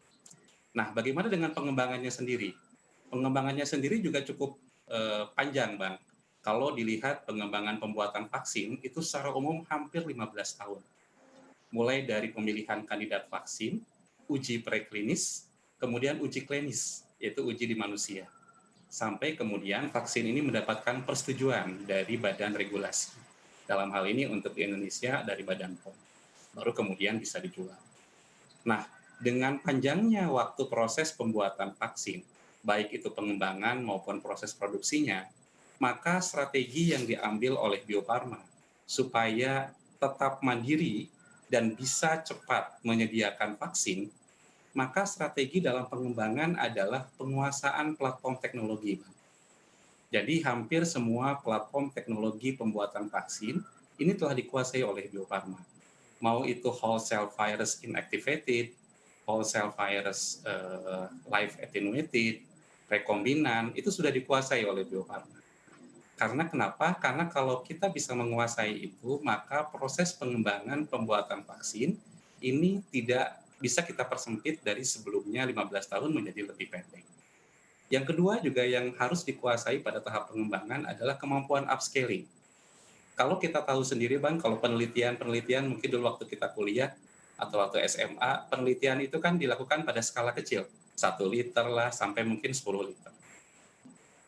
Nah, bagaimana dengan pengembangannya sendiri? Pengembangannya sendiri juga cukup panjang, Bang. Kalau dilihat pengembangan pembuatan vaksin, itu secara umum hampir 15 tahun. Mulai dari pemilihan kandidat vaksin, uji preklinis, kemudian uji klinis, yaitu uji di manusia. Sampai kemudian vaksin ini mendapatkan persetujuan dari badan regulasi. Dalam hal ini untuk di Indonesia dari Badan POM. Baru kemudian bisa dijual. Nah, dengan panjangnya waktu proses pembuatan vaksin, baik itu pengembangan maupun proses produksinya, maka strategi yang diambil oleh Bio Farma supaya tetap mandiri dan bisa cepat menyediakan vaksin, maka strategi dalam pengembangan adalah penguasaan platform teknologi. Jadi hampir semua platform teknologi pembuatan vaksin ini telah dikuasai oleh Bio Farma. Mau itu whole cell virus inactivated, whole cell virus live attenuated, rekombinan, itu sudah dikuasai oleh Bio Farma. Karena kenapa? Karena kalau kita bisa menguasai itu, maka proses pengembangan pembuatan vaksin ini tidak bisa kita persempit dari sebelumnya 15 tahun menjadi lebih pendek. Yang kedua juga yang harus dikuasai pada tahap pengembangan adalah kemampuan upscaling. Kalau kita tahu sendiri, Bang, kalau penelitian mungkin dulu waktu kita kuliah atau waktu SMA, penelitian itu kan dilakukan pada skala kecil, 1 liter lah sampai mungkin 10 liter.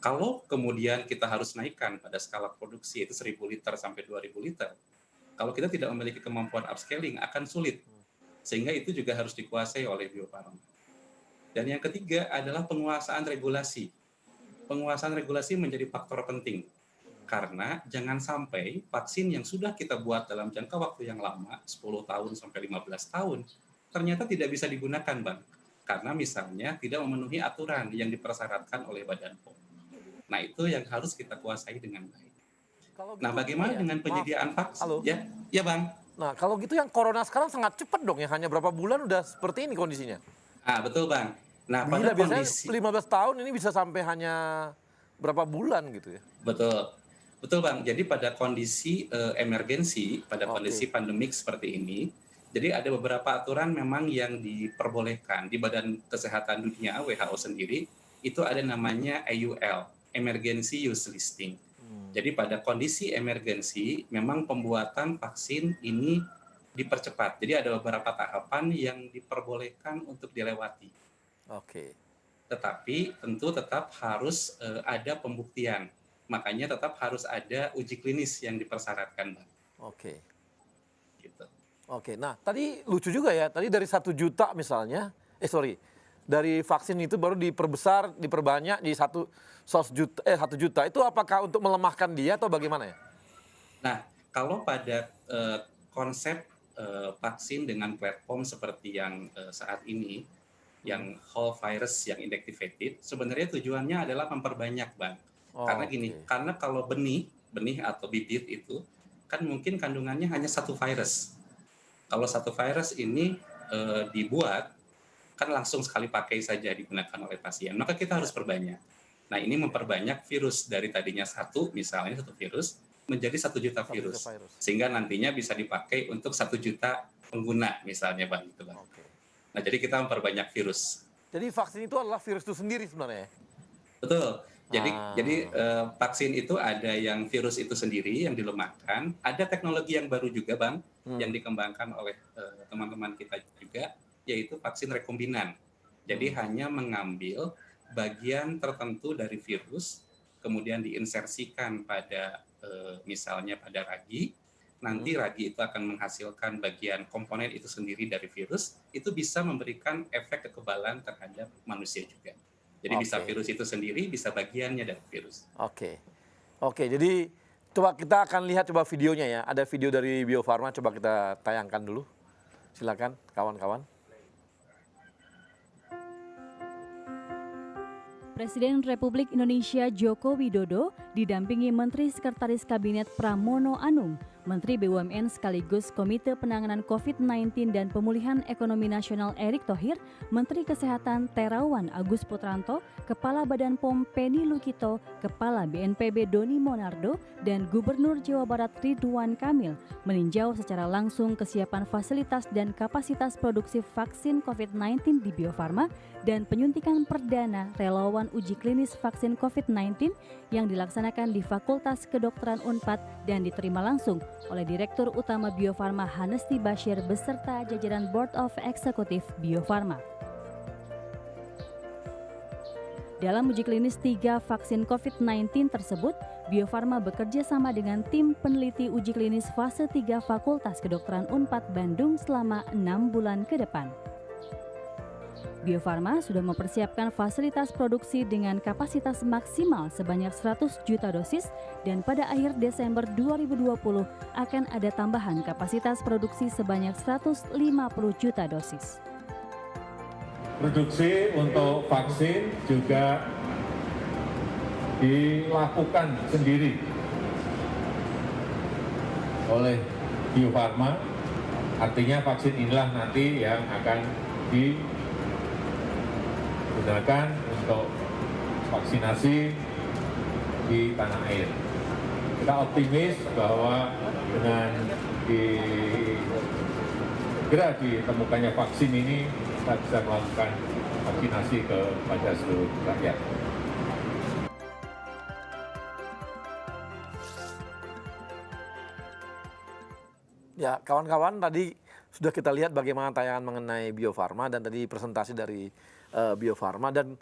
Kalau kemudian kita harus naikkan pada skala produksi itu 1.000 liter sampai 2.000 liter, kalau kita tidak memiliki kemampuan upscaling akan sulit. Sehingga itu juga harus dikuasai oleh Bio Farma. Dan yang ketiga adalah penguasaan regulasi. Penguasaan regulasi menjadi faktor penting. Karena jangan sampai vaksin yang sudah kita buat dalam jangka waktu yang lama, 10 tahun sampai 15 tahun, ternyata tidak bisa digunakan, Bang. Karena misalnya tidak memenuhi aturan yang dipersyaratkan oleh Badan POM. Nah, itu yang harus kita kuasai dengan baik. Nah, bagaimana dengan penyediaan vaksin? Ya, Bang. Nah, kalau gitu yang corona sekarang sangat cepat dong, ya hanya berapa bulan udah seperti ini kondisinya. Betul, Bang. Nah, pada kondisi 15 tahun ini bisa sampai hanya berapa bulan gitu ya. Betul, Bang. Jadi pada kondisi emergensi, pada kondisi pandemik seperti ini, jadi ada beberapa aturan memang yang diperbolehkan di Badan Kesehatan Dunia WHO sendiri, itu ada namanya EUL, Emergency Use Listing. Jadi pada kondisi emergensi, memang pembuatan vaksin ini dipercepat. Jadi ada beberapa tahapan yang diperbolehkan untuk dilewati. Tetapi tentu tetap harus ada pembuktian. Makanya tetap harus ada uji klinis yang dipersyaratkan, Bang. Gitu. Nah tadi lucu juga ya, tadi dari 1 juta misalnya, dari vaksin itu baru diperbesar, diperbanyak di 1 juta. Itu apakah untuk melemahkan dia atau bagaimana ya? Nah, kalau pada konsep vaksin dengan platform seperti yang saat ini, yang whole virus yang inactivated, sebenarnya tujuannya adalah memperbanyak, Bang. Karena gini, karena kalau benih atau bibit itu kan mungkin kandungannya hanya 1 virus. Kalau 1 virus ini dibuat, kan langsung sekali pakai saja digunakan oleh pasien. Maka kita harus perbanyak. Nah, ini memperbanyak virus dari tadinya 1, misalnya 1 virus, menjadi 1 juta virus. Sehingga nantinya bisa dipakai untuk 1 juta pengguna, misalnya, Bang. Gitu, Bang. Nah, jadi kita memperbanyak virus. Jadi vaksin itu adalah virus itu sendiri sebenarnya? Betul. Jadi vaksin itu ada yang virus itu sendiri yang dilemahkan. Ada teknologi yang baru juga, Bang, yang dikembangkan oleh teman-teman kita juga, yaitu vaksin rekombinan. Jadi hanya mengambil bagian tertentu dari virus, kemudian diinsersikan pada misalnya pada ragi, nanti ragi itu akan menghasilkan bagian komponen itu sendiri dari virus, itu bisa memberikan efek kekebalan terhadap manusia juga. Jadi bisa virus itu sendiri, bisa bagiannya dari virus. Jadi Coba kita akan lihat coba videonya ya. Ada video dari Bio Farma, coba kita tayangkan dulu. Silakan kawan-kawan. Presiden Republik Indonesia Joko Widodo didampingi Menteri Sekretaris Kabinet Pramono Anung, Menteri BUMN sekaligus Komite Penanganan COVID-19 dan Pemulihan Ekonomi Nasional Erick Thohir, Menteri Kesehatan Terawan Agus Putranto, Kepala Badan POM Penny Lukito, Kepala BNPB Doni Monardo, dan Gubernur Jawa Barat Ridwan Kamil meninjau secara langsung kesiapan fasilitas dan kapasitas produksi vaksin COVID-19 di Bio Farma dan penyuntikan perdana relawan uji klinis vaksin COVID-19 yang dilaksanakan di Fakultas Kedokteran Unpad dan diterima langsung oleh Direktur Utama Bio Farma Hanesti Bashir beserta jajaran Board of Executive Bio Farma. Dalam uji klinis 3 vaksin COVID-19 tersebut, Bio Farma bekerja sama dengan tim peneliti uji klinis fase 3 Fakultas Kedokteran Unpad Bandung selama 6 bulan ke depan. Bio Farma sudah mempersiapkan fasilitas produksi dengan kapasitas maksimal sebanyak 100 juta dosis dan pada akhir Desember 2020 akan ada tambahan kapasitas produksi sebanyak 150 juta dosis. Produksi untuk vaksin juga dilakukan sendiri oleh Bio Farma. Artinya vaksin inilah nanti yang akan digunakan untuk vaksinasi di tanah air. Kita optimis bahwa dengan segera ditemukannya vaksin ini, kita bisa melakukan vaksinasi kepada seluruh rakyat. Ya, kawan-kawan, tadi sudah kita lihat bagaimana tayangan mengenai Bio Farma dan tadi presentasi dari Bio Farma, dan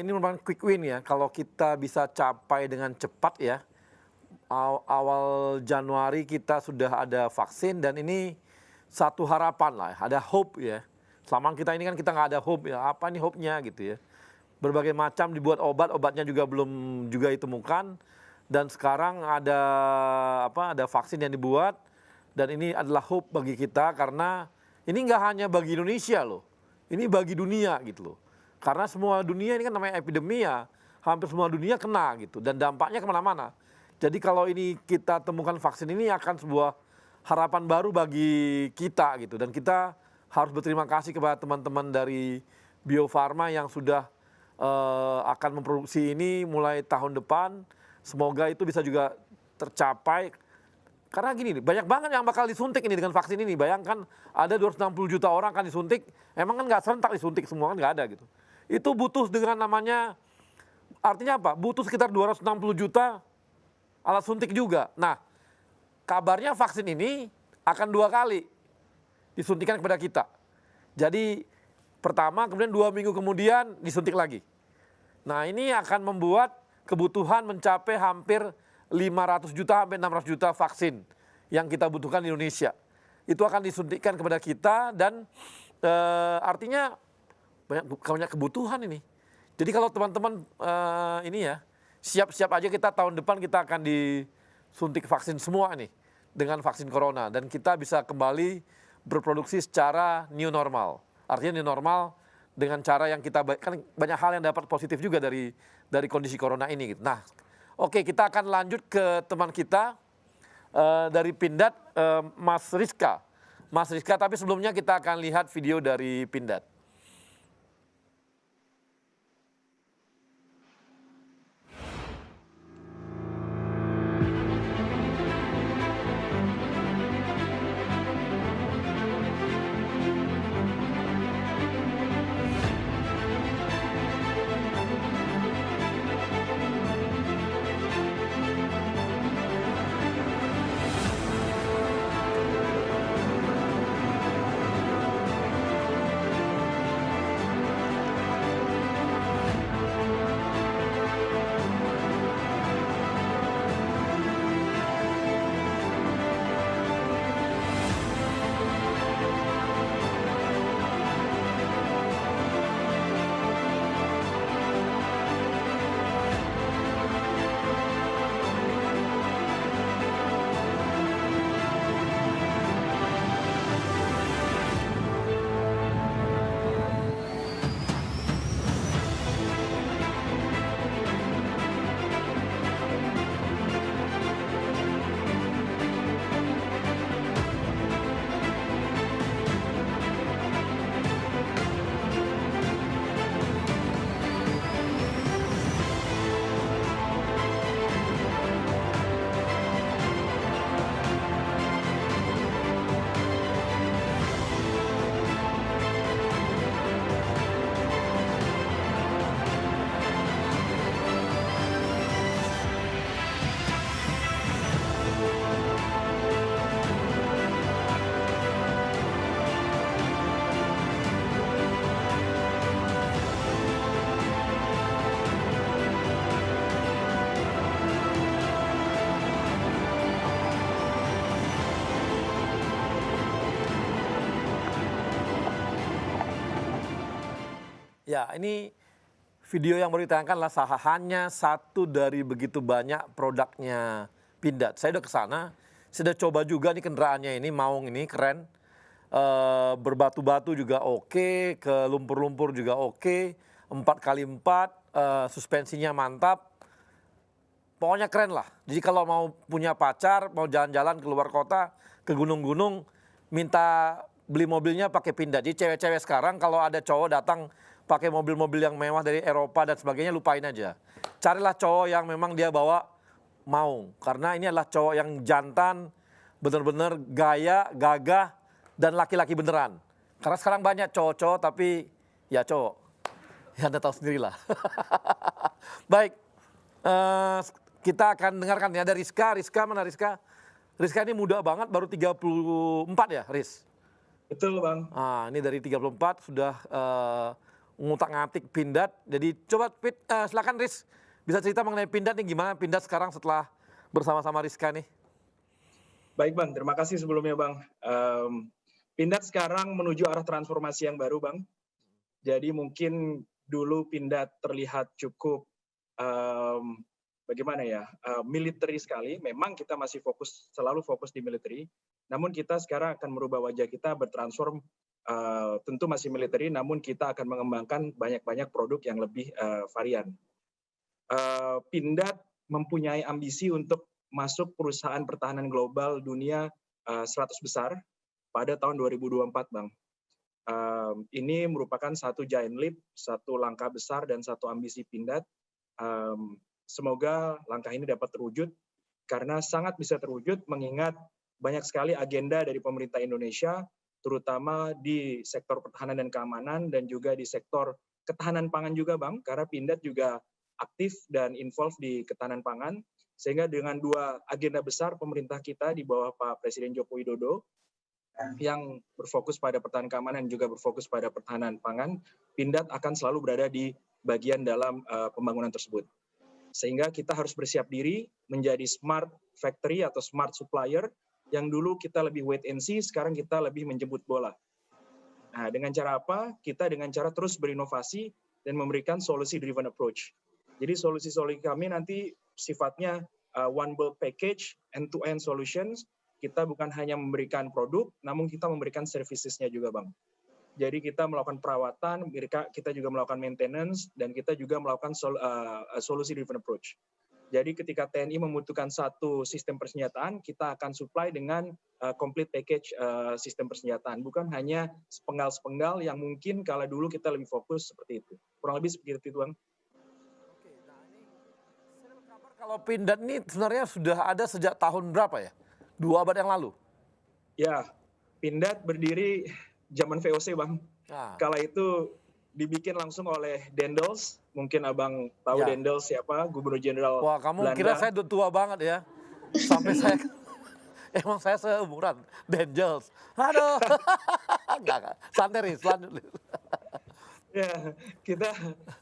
ini merupakan quick win ya. Kalau kita bisa capai dengan cepat ya, awal Januari kita sudah ada vaksin dan ini satu harapan lah, ada hope ya. Selama kita ini kan kita nggak ada hope ya, apa nih hope-nya gitu ya. Berbagai macam dibuat obatnya juga belum juga ditemukan, dan sekarang ada vaksin yang dibuat, dan ini adalah hope bagi kita karena ini nggak hanya bagi Indonesia loh, ini bagi dunia gitu loh. Karena semua dunia ini kan namanya epidemi ya, hampir semua dunia kena gitu, dan dampaknya kemana-mana. Jadi kalau ini kita temukan vaksin ini akan sebuah harapan baru bagi kita gitu, dan kita harus berterima kasih kepada teman-teman dari Bio Farma yang sudah akan memproduksi ini mulai tahun depan. Semoga itu bisa juga tercapai. Karena gini nih, banyak banget yang bakal disuntik ini dengan vaksin ini. Bayangkan ada 260 juta orang akan disuntik, emang kan nggak serentak disuntik semua, kan nggak ada gitu. Itu butuh dengan namanya, artinya apa? Butuh sekitar 260 juta alat suntik juga. Nah, kabarnya vaksin ini akan 2 kali disuntikan kepada kita. Jadi pertama, kemudian 2 minggu kemudian disuntik lagi. Nah, ini akan membuat kebutuhan mencapai hampir 500 juta sampai 600 juta vaksin yang kita butuhkan di Indonesia. Itu akan disuntikkan kepada kita, dan artinya banyak kebutuhan ini. Jadi kalau teman-teman ini ya, siap-siap aja kita tahun depan kita akan disuntik vaksin semua nih dengan vaksin corona, dan kita bisa kembali berproduksi secara new normal. Artinya new normal dengan cara yang kita, kan banyak hal yang dapat positif juga dari kondisi corona ini gitu. Nah, oke, kita akan lanjut ke teman kita dari Pindad, Mas Rizka. Mas Rizka, tapi sebelumnya kita akan lihat video dari Pindad. Ya, ini video yang baru ditayangkan adalah hanya satu dari begitu banyak produknya Pindad. Saya udah ke sana, saya udah coba juga nih kendaraannya ini, Maung ini keren. Berbatu-batu juga oke, ke lumpur-lumpur juga oke, 4x4, suspensinya mantap. Pokoknya keren lah. Jadi kalau mau punya pacar, mau jalan-jalan keluar kota, ke gunung-gunung, minta beli mobilnya pakai Pindad. Jadi cewek-cewek sekarang kalau ada cowok datang pakai mobil-mobil yang mewah dari Eropa dan sebagainya, lupain aja. Carilah cowok yang memang dia bawa Maung. Karena ini adalah cowok yang jantan, benar-benar gaya, gagah, dan laki-laki beneran. Karena sekarang banyak cowok-cowok tapi ya cowok. Ya Anda tahu sendirilah. Baik, kita akan dengarkan ya ada Rizka. Rizka mana Rizka? Rizka ini muda banget, baru 34 ya Riz? Betul Bang. Nah, ini dari 34 sudah ngutak-ngatik Pindad. Jadi coba silakan Riz, bisa cerita mengenai Pindad nih, gimana Pindad sekarang setelah bersama-sama Rizka nih? Baik Bang, terima kasih sebelumnya Bang. Pindad sekarang menuju arah transformasi yang baru Bang. Jadi mungkin dulu Pindad terlihat cukup bagaimana ya, military sekali. Memang kita masih selalu fokus di military. Namun kita sekarang akan merubah wajah kita, bertransform, tentu masih military, namun kita akan mengembangkan banyak-banyak produk yang lebih varian. Pindad mempunyai ambisi untuk masuk perusahaan pertahanan global dunia 100 besar pada tahun 2024, Bang. Ini merupakan satu giant leap, satu langkah besar dan satu ambisi Pindad. Semoga langkah ini dapat terwujud, karena sangat bisa terwujud mengingat banyak sekali agenda dari pemerintah Indonesia, terutama di sektor pertahanan dan keamanan, dan juga di sektor ketahanan pangan juga, Bang, karena Pindad juga aktif dan involved di ketahanan pangan, sehingga dengan dua agenda besar pemerintah kita di bawah Pak Presiden Joko Widodo, yang berfokus pada pertahanan keamanan dan juga berfokus pada pertahanan pangan, Pindad akan selalu berada di bagian dalam pembangunan tersebut. Sehingga kita harus bersiap diri menjadi smart factory atau smart supplier, yang dulu kita lebih wait and see, sekarang kita lebih menjemput bola. Nah, dengan cara apa? Kita dengan cara terus berinovasi dan memberikan solusi-driven approach. Jadi solusi-solusi kami nanti sifatnya one bulk package, end-to-end solutions. Kita bukan hanya memberikan produk, namun kita memberikan services-nya juga, Bang. Jadi kita melakukan perawatan, kita juga melakukan maintenance, dan kita juga melakukan solusi-driven approach. Jadi ketika TNI membutuhkan satu sistem persenjataan, kita akan supply dengan complete package sistem persenjataan. Bukan hanya sepenggal-sepenggal yang mungkin kalau dulu kita lebih fokus seperti itu. Kurang lebih seperti itu, Bang. Oke, nah ini saya dapat kabar kalau Pindad ini sebenarnya sudah ada sejak tahun berapa ya? 2 abad yang lalu? Ya, Pindad berdiri zaman VOC, Bang. Nah. Kala itu dibikin langsung oleh Dendels, mungkin Abang tahu ya. Dendels siapa, Gubernur Jenderal Wah, kamu Belanda. kira saya udah tua banget ya? Sampai saya, emang saya seumuran, Dendels. Aduh, enggak, santai Riz, lanjut. Ya, kita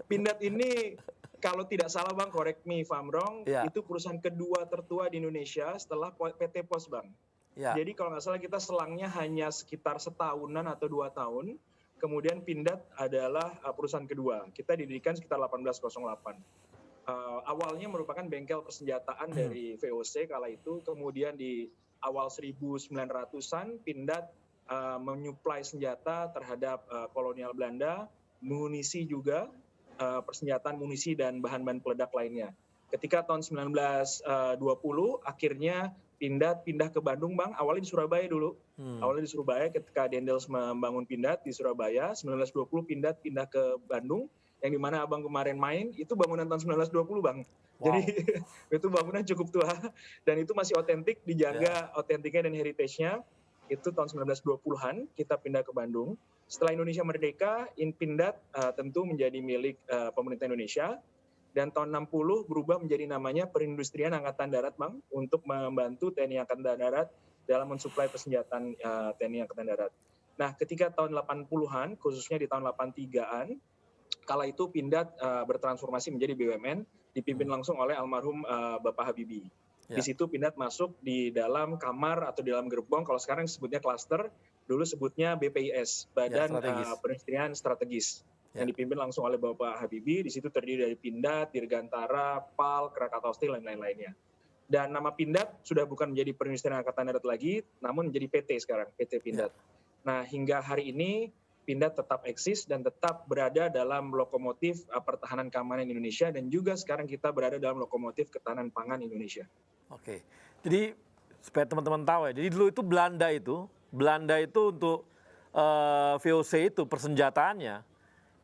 Pindad ini kalau tidak salah Bang, correct me if I'm wrong, itu perusahaan kedua tertua di Indonesia setelah PT Pos, Bang. Ya. Jadi kalau nggak salah kita selangnya hanya sekitar setahunan atau 2 tahun. Kemudian Pindad adalah perusahaan kedua. Kita didirikan sekitar 1808. Awalnya merupakan bengkel persenjataan dari VOC kala itu. Kemudian di awal 1900-an Pindad menyuplai senjata terhadap kolonial Belanda, munisi juga, persenjataan munisi dan bahan-bahan peledak lainnya. Ketika tahun 1920 akhirnya Pindad pindah ke Bandung, Bang. Awalnya di Surabaya dulu. Awalnya di Surabaya ketika Dendels membangun Pindad di Surabaya. 1920 Pindad pindah ke Bandung. Yang dimana Abang kemarin main, itu bangunan tahun 1920, Bang. Wow. Jadi itu bangunan cukup tua. Dan itu masih otentik, dijaga otentiknya dan heritage-nya. Itu tahun 1920-an kita pindah ke Bandung. Setelah Indonesia merdeka, Pindad tentu menjadi milik pemerintah Indonesia. Dan tahun 60 berubah menjadi namanya Perindustrian Angkatan Darat, Bang, untuk membantu TNI Angkatan Darat dalam mensuplai persenjataan TNI Angkatan Darat. Nah, ketika tahun 80-an, khususnya di tahun 83-an, kala itu Pindad bertransformasi menjadi BUMN, dipimpin langsung oleh almarhum Bapak Habibie. Di situ Pindad masuk di dalam kamar atau di dalam gerbong, kalau sekarang sebutnya klaster, dulu sebutnya BPIS, Badan Perindustrian Strategis. yang dipimpin langsung oleh Bapak Habibie. Di situ terdiri dari Pindad, Dirgantara, PAL, Krakatau Steel, dan lain-lainnya. Dan nama Pindad sudah bukan menjadi Perindustrian Angkatan Darat lagi, namun menjadi PT sekarang, PT Pindad. Nah, hingga hari ini Pindad tetap eksis dan tetap berada dalam lokomotif pertahanan keamanan Indonesia, dan juga sekarang kita berada dalam lokomotif ketahanan pangan Indonesia. Oke, jadi supaya teman-teman tahu ya, jadi dulu itu Belanda itu untuk VOC itu persenjataannya,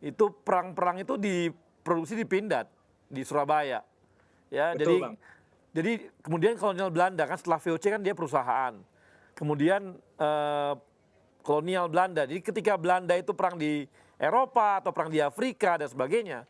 itu perang-perang itu diproduksi di Pindad, di Surabaya. Ya, Betul, Bang. Jadi kemudian kolonial Belanda kan setelah VOC kan dia perusahaan. Kemudian kolonial Belanda. Jadi ketika Belanda itu perang di Eropa atau perang di Afrika dan sebagainya,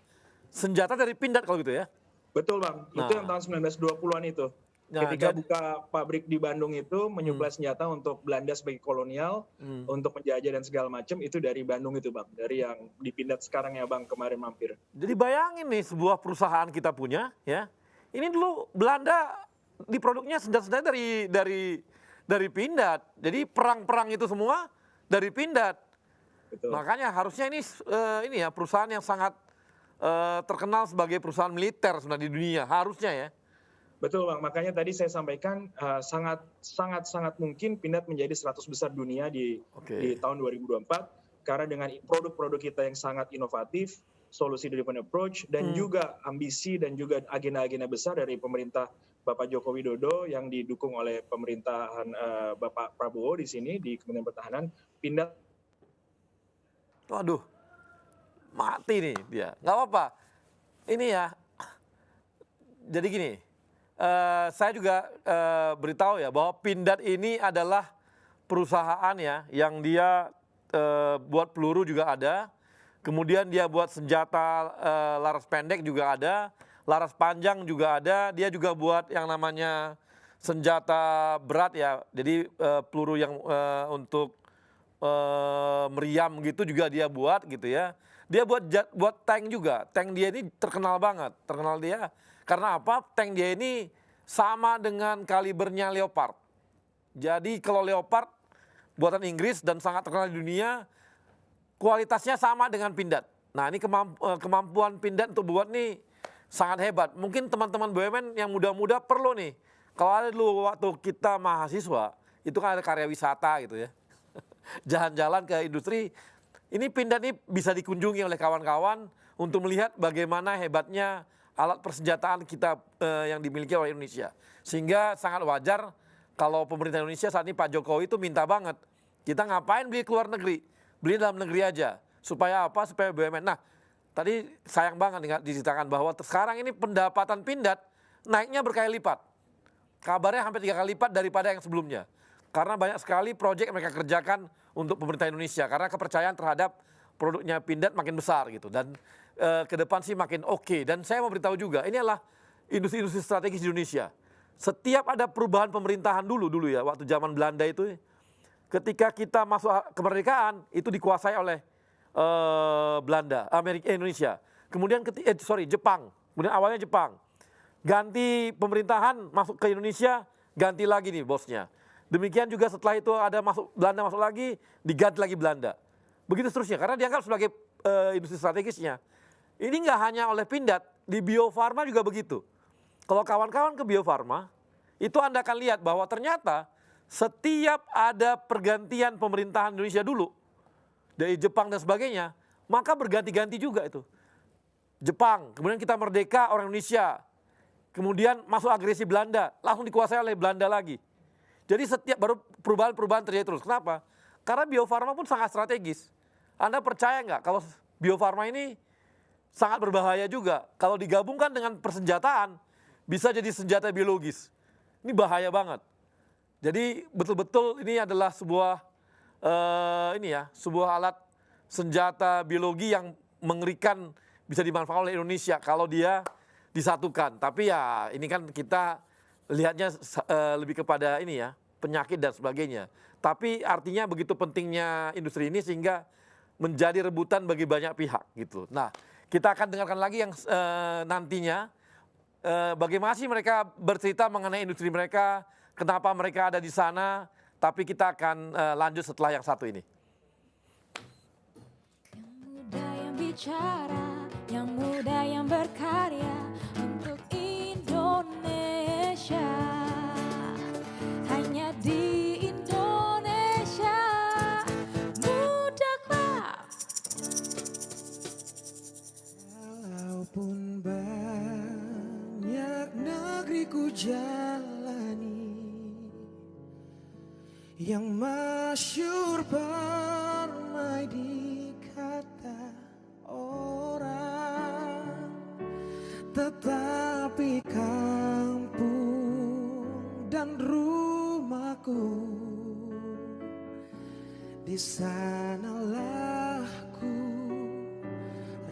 senjata dari Pindad kalau gitu ya. Betul, Bang. Itu yang tahun 1920-an itu. Ketika buka pabrik di Bandung itu menyuplai senjata untuk Belanda sebagai kolonial, untuk menjajah dan segala macam, itu dari Bandung itu, Bang. Dari yang di Pindad sekarang ya, Bang, kemarin mampir. Jadi bayangin nih sebuah perusahaan kita punya ya. Ini dulu Belanda di produknya senjata dari Pindad. Jadi perang-perang itu semua dari Pindad. Betul. Makanya harusnya ini ya perusahaan yang sangat terkenal sebagai perusahaan militer sebenarnya di dunia, harusnya ya. Betul, Bang. Makanya tadi saya sampaikan sangat mungkin Pindad menjadi 100 besar dunia di tahun 2024 karena dengan produk-produk kita yang sangat inovatif, solusi driven approach, dan juga ambisi dan juga agenda-agenda besar dari pemerintah Bapak Joko Widodo yang didukung oleh pemerintahan Bapak Prabowo di sini di Kementerian Pertahanan. Pindad. Waduh, mati nih dia. Nggak apa-apa. Ini ya, jadi gini. Saya juga beritahu ya bahwa Pindad ini adalah perusahaan ya yang dia buat peluru juga ada, kemudian dia buat senjata laras pendek juga ada, laras panjang juga ada, dia juga buat yang namanya senjata berat ya, jadi peluru yang untuk meriam gitu juga dia buat gitu ya. Dia buat tank juga, tank dia ini terkenal banget, terkenal dia. Karena apa? Tank dia ini sama dengan kalibernya Leopard. Jadi kalau Leopard buatan Inggris dan sangat terkenal di dunia, kualitasnya sama dengan Pindad. Nah ini kemampuan Pindad untuk buat nih sangat hebat. Mungkin teman-teman BUMN yang muda-muda perlu nih. Kalau ada dulu waktu kita mahasiswa, itu kan ada karya wisata gitu ya. Jalan-jalan ke industri. Ini Pindad ini bisa dikunjungi oleh kawan-kawan untuk melihat bagaimana hebatnya alat persenjataan kita yang dimiliki oleh Indonesia. Sehingga sangat wajar kalau pemerintah Indonesia saat ini Pak Jokowi itu minta banget, kita ngapain beli ke luar negeri, beli dalam negeri aja. Supaya apa? Supaya BUMN. Nah, tadi sayang banget diceritakan bahwa sekarang ini pendapatan Pindad naiknya berkali lipat. Kabarnya hampir 3 kali lipat daripada yang sebelumnya. Karena banyak sekali proyek yang mereka kerjakan untuk pemerintah Indonesia. Karena kepercayaan terhadap produknya Pindad makin besar gitu. Dan ke depan sih makin oke. Dan saya mau beritahu juga, ini adalah industri-industri strategis di Indonesia. Setiap ada perubahan pemerintahan dulu ya, waktu zaman Belanda itu, ketika kita masuk kemerdekaan, itu dikuasai oleh Indonesia. Kemudian Jepang. Kemudian awalnya Jepang. Ganti pemerintahan masuk ke Indonesia, ganti lagi nih bosnya. Demikian juga setelah itu ada Belanda masuk lagi, diganti lagi Belanda. Begitu seterusnya, karena dianggap sebagai industri strategisnya. Ini nggak hanya oleh Pindad, di Bio Farma juga begitu. Kalau kawan-kawan ke Bio Farma, itu Anda akan lihat bahwa ternyata setiap ada pergantian pemerintahan Indonesia dulu, dari Jepang dan sebagainya, maka berganti-ganti juga itu. Jepang, kemudian kita merdeka orang Indonesia, kemudian masuk agresi Belanda, langsung dikuasai oleh Belanda lagi. Jadi setiap baru perubahan-perubahan terjadi terus. Kenapa? Karena Bio Farma pun sangat strategis. Anda percaya nggak kalau Bio Farma ini sangat berbahaya juga. Kalau digabungkan dengan persenjataan, bisa jadi senjata biologis. Ini bahaya banget. Jadi betul-betul ini adalah sebuah sebuah alat senjata biologi yang mengerikan, bisa dimanfaatkan oleh Indonesia kalau dia disatukan. Tapi ya ini kan kita lihatnya lebih kepada penyakit dan sebagainya. Tapi artinya begitu pentingnya industri ini sehingga menjadi rebutan bagi banyak pihak gitu. Nah, kita akan dengarkan lagi yang nantinya bagaimana sih mereka bercerita mengenai industri mereka, kenapa mereka ada di sana, tapi kita akan lanjut setelah yang satu ini. Yang muda yang bicara, yang muda yang berkarya untuk Indonesia. Hanya di Indonesia, Muda Club. Walaupun banyak negeri ku jalani, yang masyhur permai di kata orang, tetapi kampung dan rumahku, di sanalah ku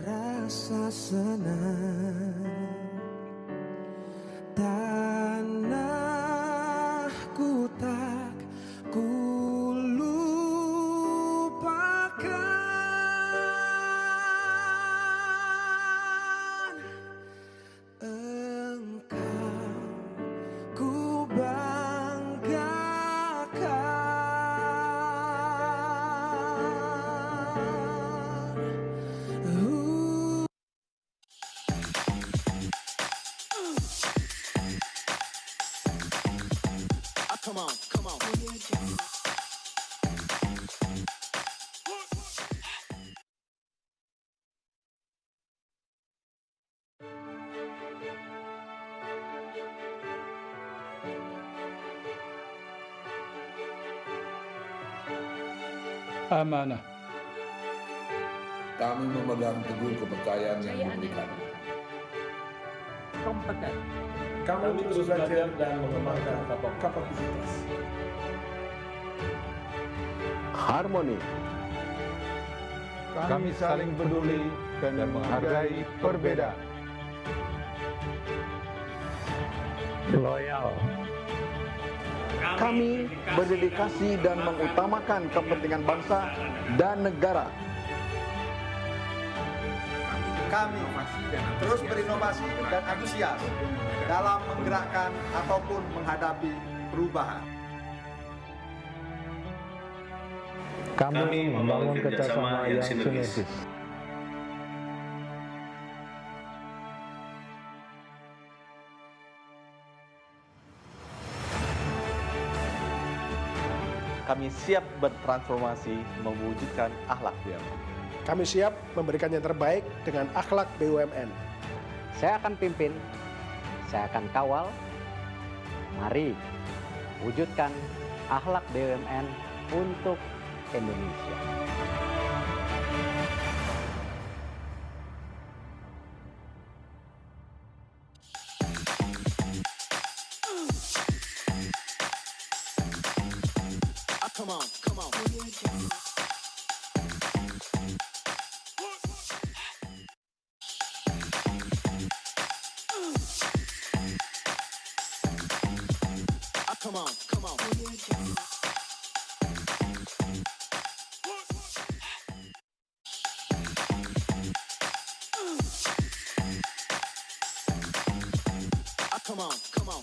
rasa senang. Tanahku tak ku lupakan, engkau ku banggakan. Come on, come on. Amanah. Kami memegang teguh kepercayaan yang diberikan. Kompeten. Kami terus belajar dan mengembangkan kapasitas. Harmoni. Kami saling peduli dan menghargai perbedaan. Loyal. Kami berdedikasi dan mengutamakan kepentingan bangsa dan negara. Kami terus berinovasi dan antusias dalam menggerakkan ataupun menghadapi perubahan. Kami membangun kerjasama yang sinergis. Kami siap bertransformasi mewujudkan akhlak BUMN. Kami siap memberikan yang terbaik dengan akhlak BUMN. Saya akan pimpin, saya akan kawal. Mari wujudkan akhlak BUMN untuk Indonesia. Come on, come on. Come on, come on. Come on, come on.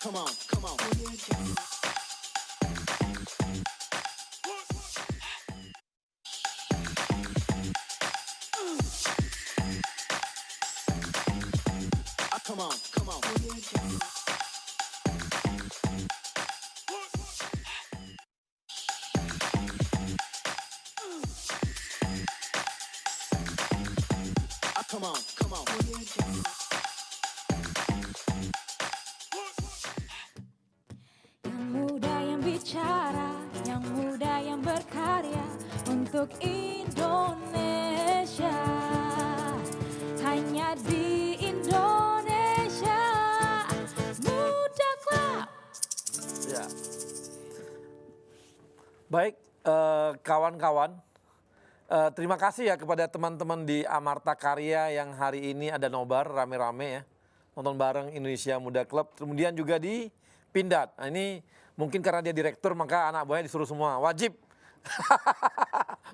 Come on, come on. Come on, come on. Come on, come on. Yang muda yang bicara, yang muda yang berkarya untuk Indonesia. Hanya di Indonesia, Muda Club. Ya. Baik, kawan-kawan. Terima kasih ya kepada teman-teman di Amarta Karya yang hari ini ada nobar rame-rame ya. Nonton bareng Indonesia Muda Club. Kemudian juga di Pindad. Nah, ini mungkin karena dia direktur maka anak buahnya disuruh semua. Wajib.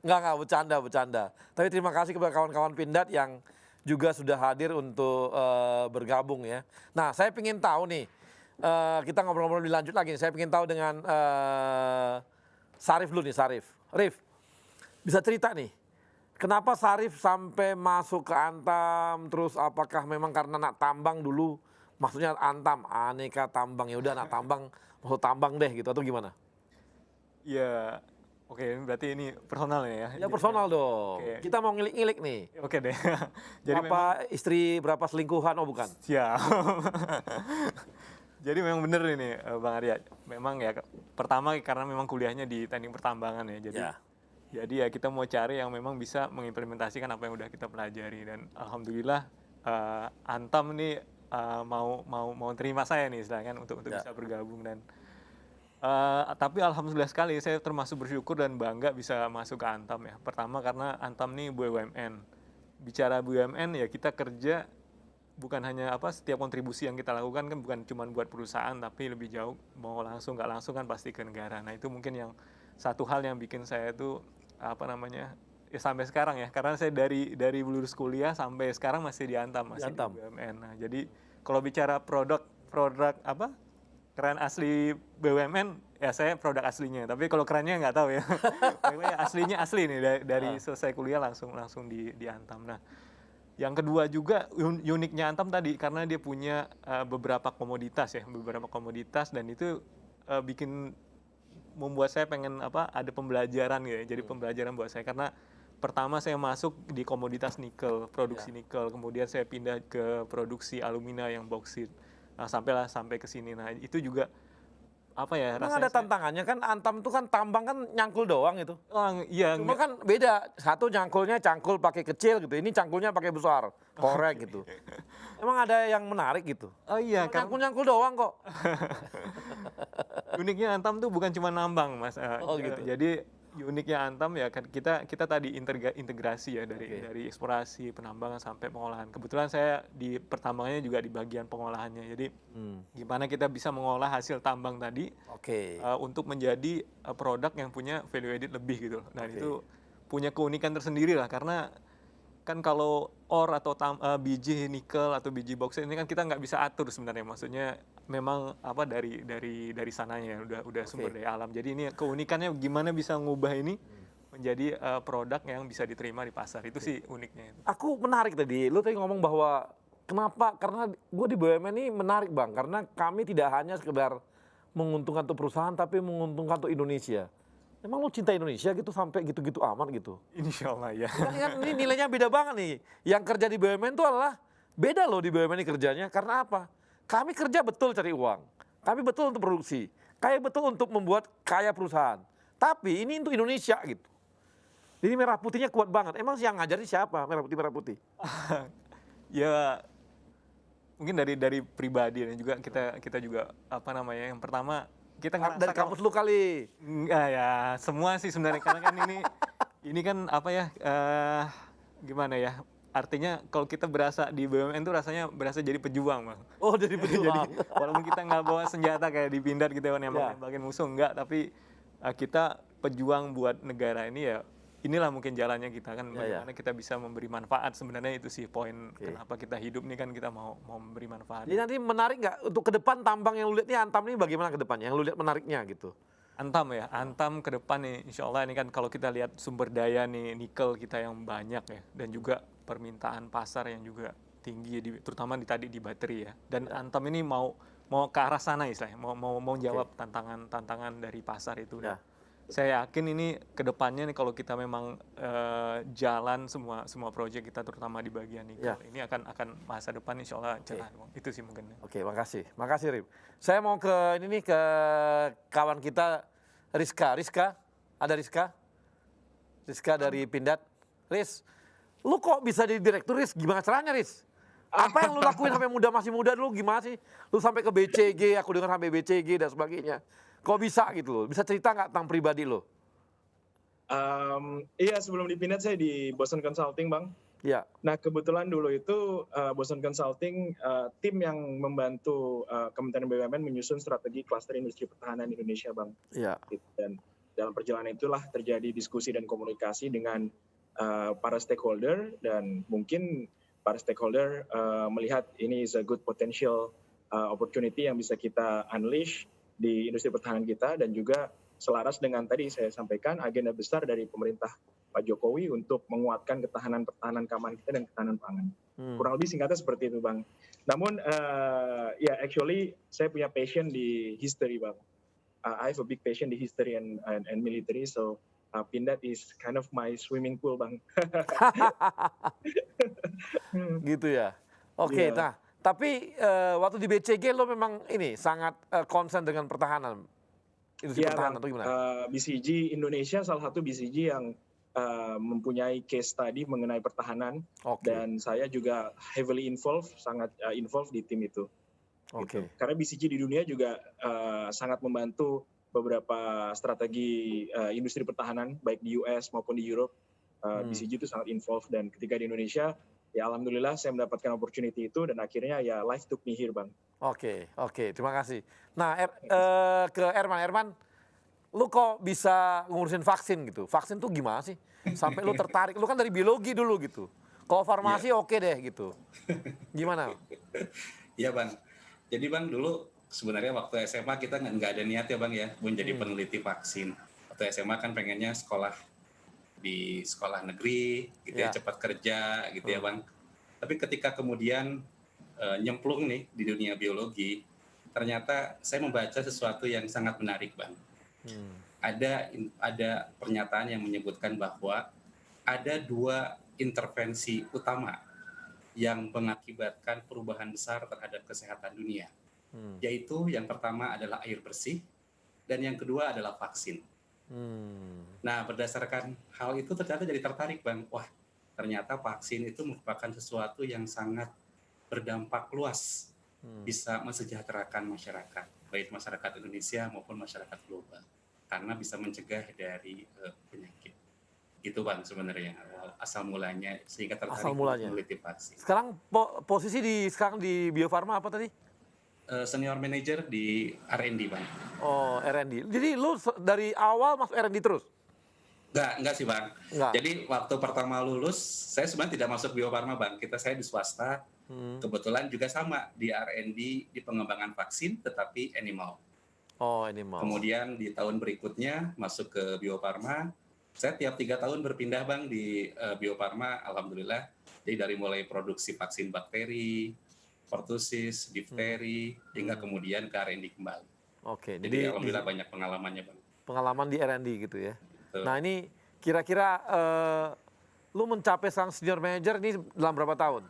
Enggak, bercanda. Tapi terima kasih kepada kawan-kawan Pindad yang juga sudah hadir untuk bergabung ya. Nah, saya ingin tahu nih, kita ngobrol-ngobrol lebih lanjut lagi. Saya ingin tahu dengan Sarif dulu nih, Sarif. Rif, bisa cerita nih, kenapa Sarif sampai masuk ke Antam, terus apakah memang karena anak tambang dulu, maksudnya Antam, aneka tambang, ya udah anak tambang, masuk tambang deh gitu, atau gimana? Ya, oke, berarti ini personal ya? Ya personal dong. Oke. Kita mau ngilik-ngilik nih. Oke deh. Jadi berapa istri, berapa selingkuhan? Oh bukan. Siap. Jadi memang benar ini Bang Arya. Memang ya pertama karena memang kuliahnya di teknik pertambangan ya. Jadi ya kita mau cari yang memang bisa mengimplementasikan apa yang udah kita pelajari, dan alhamdulillah Antam nih mau terima saya nih istilahnya untuk bisa bergabung, dan tapi alhamdulillah sekali saya termasuk bersyukur dan bangga bisa masuk ke Antam ya. Pertama karena Antam nih BUMN. Bicara BUMN ya kita kerja bukan hanya setiap kontribusi yang kita lakukan kan bukan cuma buat perusahaan, tapi lebih jauh mau langsung nggak langsung kan pasti ke negara. Nah itu mungkin yang satu hal yang bikin saya itu ya sampai sekarang ya, karena saya dari lulus kuliah sampai sekarang masih di Antam, masih di BUMN. Nah jadi kalau bicara produk keren asli BUMN ya saya produk aslinya, tapi kalau kerennya nggak tahu ya. Aslinya asli nih dari selesai kuliah langsung di Antam. Nah yang kedua juga uniknya Antam tadi karena dia punya beberapa komoditas, dan itu bikin membuat saya pengen ada pembelajaran gitu ya. Jadi pembelajaran buat saya karena pertama saya masuk di komoditas nikel, produksi nikel, kemudian saya pindah ke produksi alumina yang bauksit. Nah, sampai ke sini. Nah, itu juga Emang ada tantangannya kan, Antam itu kan tambang kan nyangkul doang itu. Iya. Cuma kan beda, satu cangkul pakai kecil gitu, ini cangkulnya pakai besar, korek gitu. Emang ada yang menarik gitu? Oh iya, nyangkul doang kok. Uniknya Antam tuh bukan cuma nambang, Mas. Gitu. Jadi uniknya Antam ya kita tadi integrasi ya dari eksplorasi, penambangan sampai pengolahan. Kebetulan saya di pertambangannya juga di bagian pengolahannya. Jadi gimana kita bisa mengolah hasil tambang tadi untuk menjadi produk yang punya value added lebih gitu. Nah itu punya keunikan tersendiri lah, karena kan kalau ore atau biji nikel atau biji bauksit ini kan kita nggak bisa atur sebenarnya, maksudnya memang dari sananya udah sumber daya alam. Jadi ini keunikannya gimana bisa ngubah ini menjadi produk yang bisa diterima di pasar, itu sih uniknya. Aku menarik tadi, lu tadi ngomong bahwa kenapa, karena gue di BUMN ini menarik Bang, karena kami tidak hanya sekedar menguntungkan untuk perusahaan tapi menguntungkan untuk Indonesia. Emang lu cinta Indonesia gitu sampai gitu-gitu amat gitu? Insya Allah ya. Kan ini nilainya beda banget nih. Yang kerja di BUMN itu adalah beda loh di BUMN ini kerjanya. Karena apa? Kami kerja betul cari uang. Kami betul untuk produksi. Kami betul untuk membuat kaya perusahaan. Tapi ini untuk Indonesia gitu. Jadi merah putihnya kuat banget. Emang yang ngajarin siapa merah putih? Ya mungkin dari pribadi, dan juga kita juga yang pertama kita ngerasa dari kampus lu kali. Enggak ya, semua sih sebenarnya, karena kan ini kan gimana ya? Artinya kalau kita berasa di BUMN tuh rasanya berasa jadi pejuang, Bang. Oh, jadi pejuang. Jadi, walaupun kita nggak bawa senjata kayak di Pindad gitu ya, nembakin musuh enggak, tapi kita pejuang buat negara ini ya. Inilah mungkin jalannya kita kan, bagaimana kita bisa memberi manfaat. Sebenarnya itu sih poin kenapa kita hidup nih kan, kita mau memberi manfaat. Jadi nanti menarik nggak untuk ke depan tambang yang lu lihat nih, Antam ini bagaimana ke depannya? Yang lu lihat menariknya gitu? Antam ya, Antam ke depan nih insya Allah ini kan kalau kita lihat sumber daya nih nikel kita yang banyak ya, dan juga permintaan pasar yang juga tinggi, terutama di baterai ya. Dan Antam ini mau ke arah sana istilahnya, mau jawab tantangan dari pasar itu. Saya yakin ini ke depannya nih kalau kita memang jalan semua proyek kita terutama di bagian nikel ini akan masa depan insya Allah cerah. Itu sih mungkin. Oke, makasih Rip. Saya mau ke kawan kita Rizka, ada Rizka dari Pindad. Riz, lu kok bisa jadi direktur, Riz? Gimana caranya, Riz? Apa yang lu lakuin sampai masih muda dulu, gimana sih? Lu sampai ke BCG, aku dengar sampai BCG dan sebagainya. Kok bisa gitu loh? Bisa cerita nggak tentang pribadi lo? Iya, sebelum di Pindad saya di Boston Consulting, Bang. Iya. Nah, kebetulan dulu itu Boston Consulting tim yang membantu Kementerian BUMN menyusun strategi klaster industri pertahanan Indonesia, Bang. Iya. Dan dalam perjalanan itulah terjadi diskusi dan komunikasi dengan para stakeholder, dan mungkin para stakeholder melihat ini is a good potential opportunity yang bisa kita unleash di industri pertahanan kita, dan juga selaras dengan tadi saya sampaikan agenda besar dari pemerintah Pak Jokowi untuk menguatkan ketahanan pertahanan keamanan kita dan ketahanan pangan. Kurang lebih singkatnya seperti itu, Bang. Namun ya actually saya punya passion di history, Bang. I have a big passion di history and military, so Pindad is kind of my swimming pool, Bang. Gitu ya. Oke, nah tapi waktu di BCG lo memang ini sangat concern dengan pertahanan, industri pertahanan atau gimana? BCG Indonesia salah satu BCG yang mempunyai case study mengenai pertahanan, dan saya juga heavily sangat involved di tim itu. Gitu. Karena BCG di dunia juga sangat membantu beberapa strategi industri pertahanan baik di US maupun di Europe. BCG itu sangat involved, dan ketika di Indonesia ya alhamdulillah saya mendapatkan opportunity itu, dan akhirnya ya life took me here, Bang. Oke, terima kasih. Nah, ke Erman, lu kok bisa ngurusin vaksin gitu? Vaksin tuh gimana sih? Sampai lu tertarik, lu kan dari biologi dulu gitu. Kalau farmasi oke deh gitu. Gimana? Iya, Bang. Jadi Bang, dulu sebenarnya waktu SMA kita nggak ada niat ya Bang ya, menjadi peneliti vaksin. Waktu SMA kan pengennya sekolah di sekolah negeri, gitu ya, cepat kerja gitu ya Bang. Tapi ketika kemudian nyemplung nih di dunia biologi, ternyata saya membaca sesuatu yang sangat menarik, Bang. Ada pernyataan yang menyebutkan bahwa ada 2 intervensi utama yang mengakibatkan perubahan besar terhadap kesehatan dunia. Yaitu yang pertama adalah air bersih, dan yang kedua adalah vaksin. Nah, berdasarkan hal itu ternyata jadi tertarik, Bang. Wah, ternyata vaksin itu merupakan sesuatu yang sangat berdampak luas, bisa mensejahterakan masyarakat, baik masyarakat Indonesia maupun masyarakat global, karena bisa mencegah dari penyakit. Itu Bang sebenarnya asal mulanya, sehingga tertarik meneliti vaksin. Sekarang posisi sekarang di Bio Farma apa tadi? Senior manager di R&D, Bang. Oh, R&D. Jadi lu dari awal masuk R&D terus? Enggak sih, Bang. Jadi waktu pertama lulus, saya sebenarnya tidak masuk Bio Farma, Bang. Saya di swasta. Kebetulan juga sama di R&D di pengembangan vaksin, tetapi animal. Oh, animal. Kemudian di tahun berikutnya masuk ke Bio Farma. Saya tiap 3 tahun berpindah, Bang, di Bio Farma, alhamdulillah. Jadi dari mulai produksi vaksin bakteri, pertusis, difteri, hingga kemudian ke R&D kembali. Oke, jadi alhamdulillah banyak pengalamannya, Bang. Pengalaman di R&D gitu ya. Betul. Nah, ini kira-kira lu mencapai sang senior manager ini dalam berapa tahun?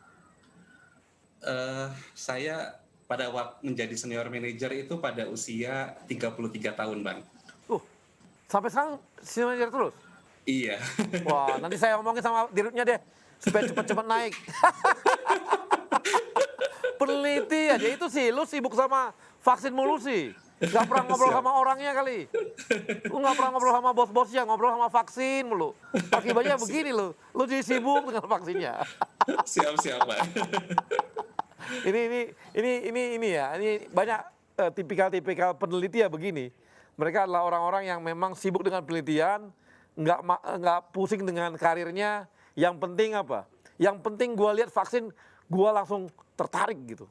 Saya pada waktu menjadi senior manager itu pada usia 33 tahun, Bang. Sampai sekarang senior manager terus? Iya. Wah, nanti saya ngomongin sama dirutnya deh, supaya cepat-cepat naik. Peneliti aja itu sih, lu sibuk sama vaksin mulu sih. Gak pernah ngobrol sama orangnya kali. Lu gak pernah ngobrol sama bos-bosnya, ngobrol sama vaksin mulu. Akibatnya begini lu jadi sibuk dengan vaksinnya. Siap, Pak. Ini ya, ini banyak tipikal peneliti ya begini. Mereka adalah orang-orang yang memang sibuk dengan penelitian, nggak pusing dengan karirnya. Yang penting apa? Yang penting gue lihat vaksin, gue langsung tertarik gitu.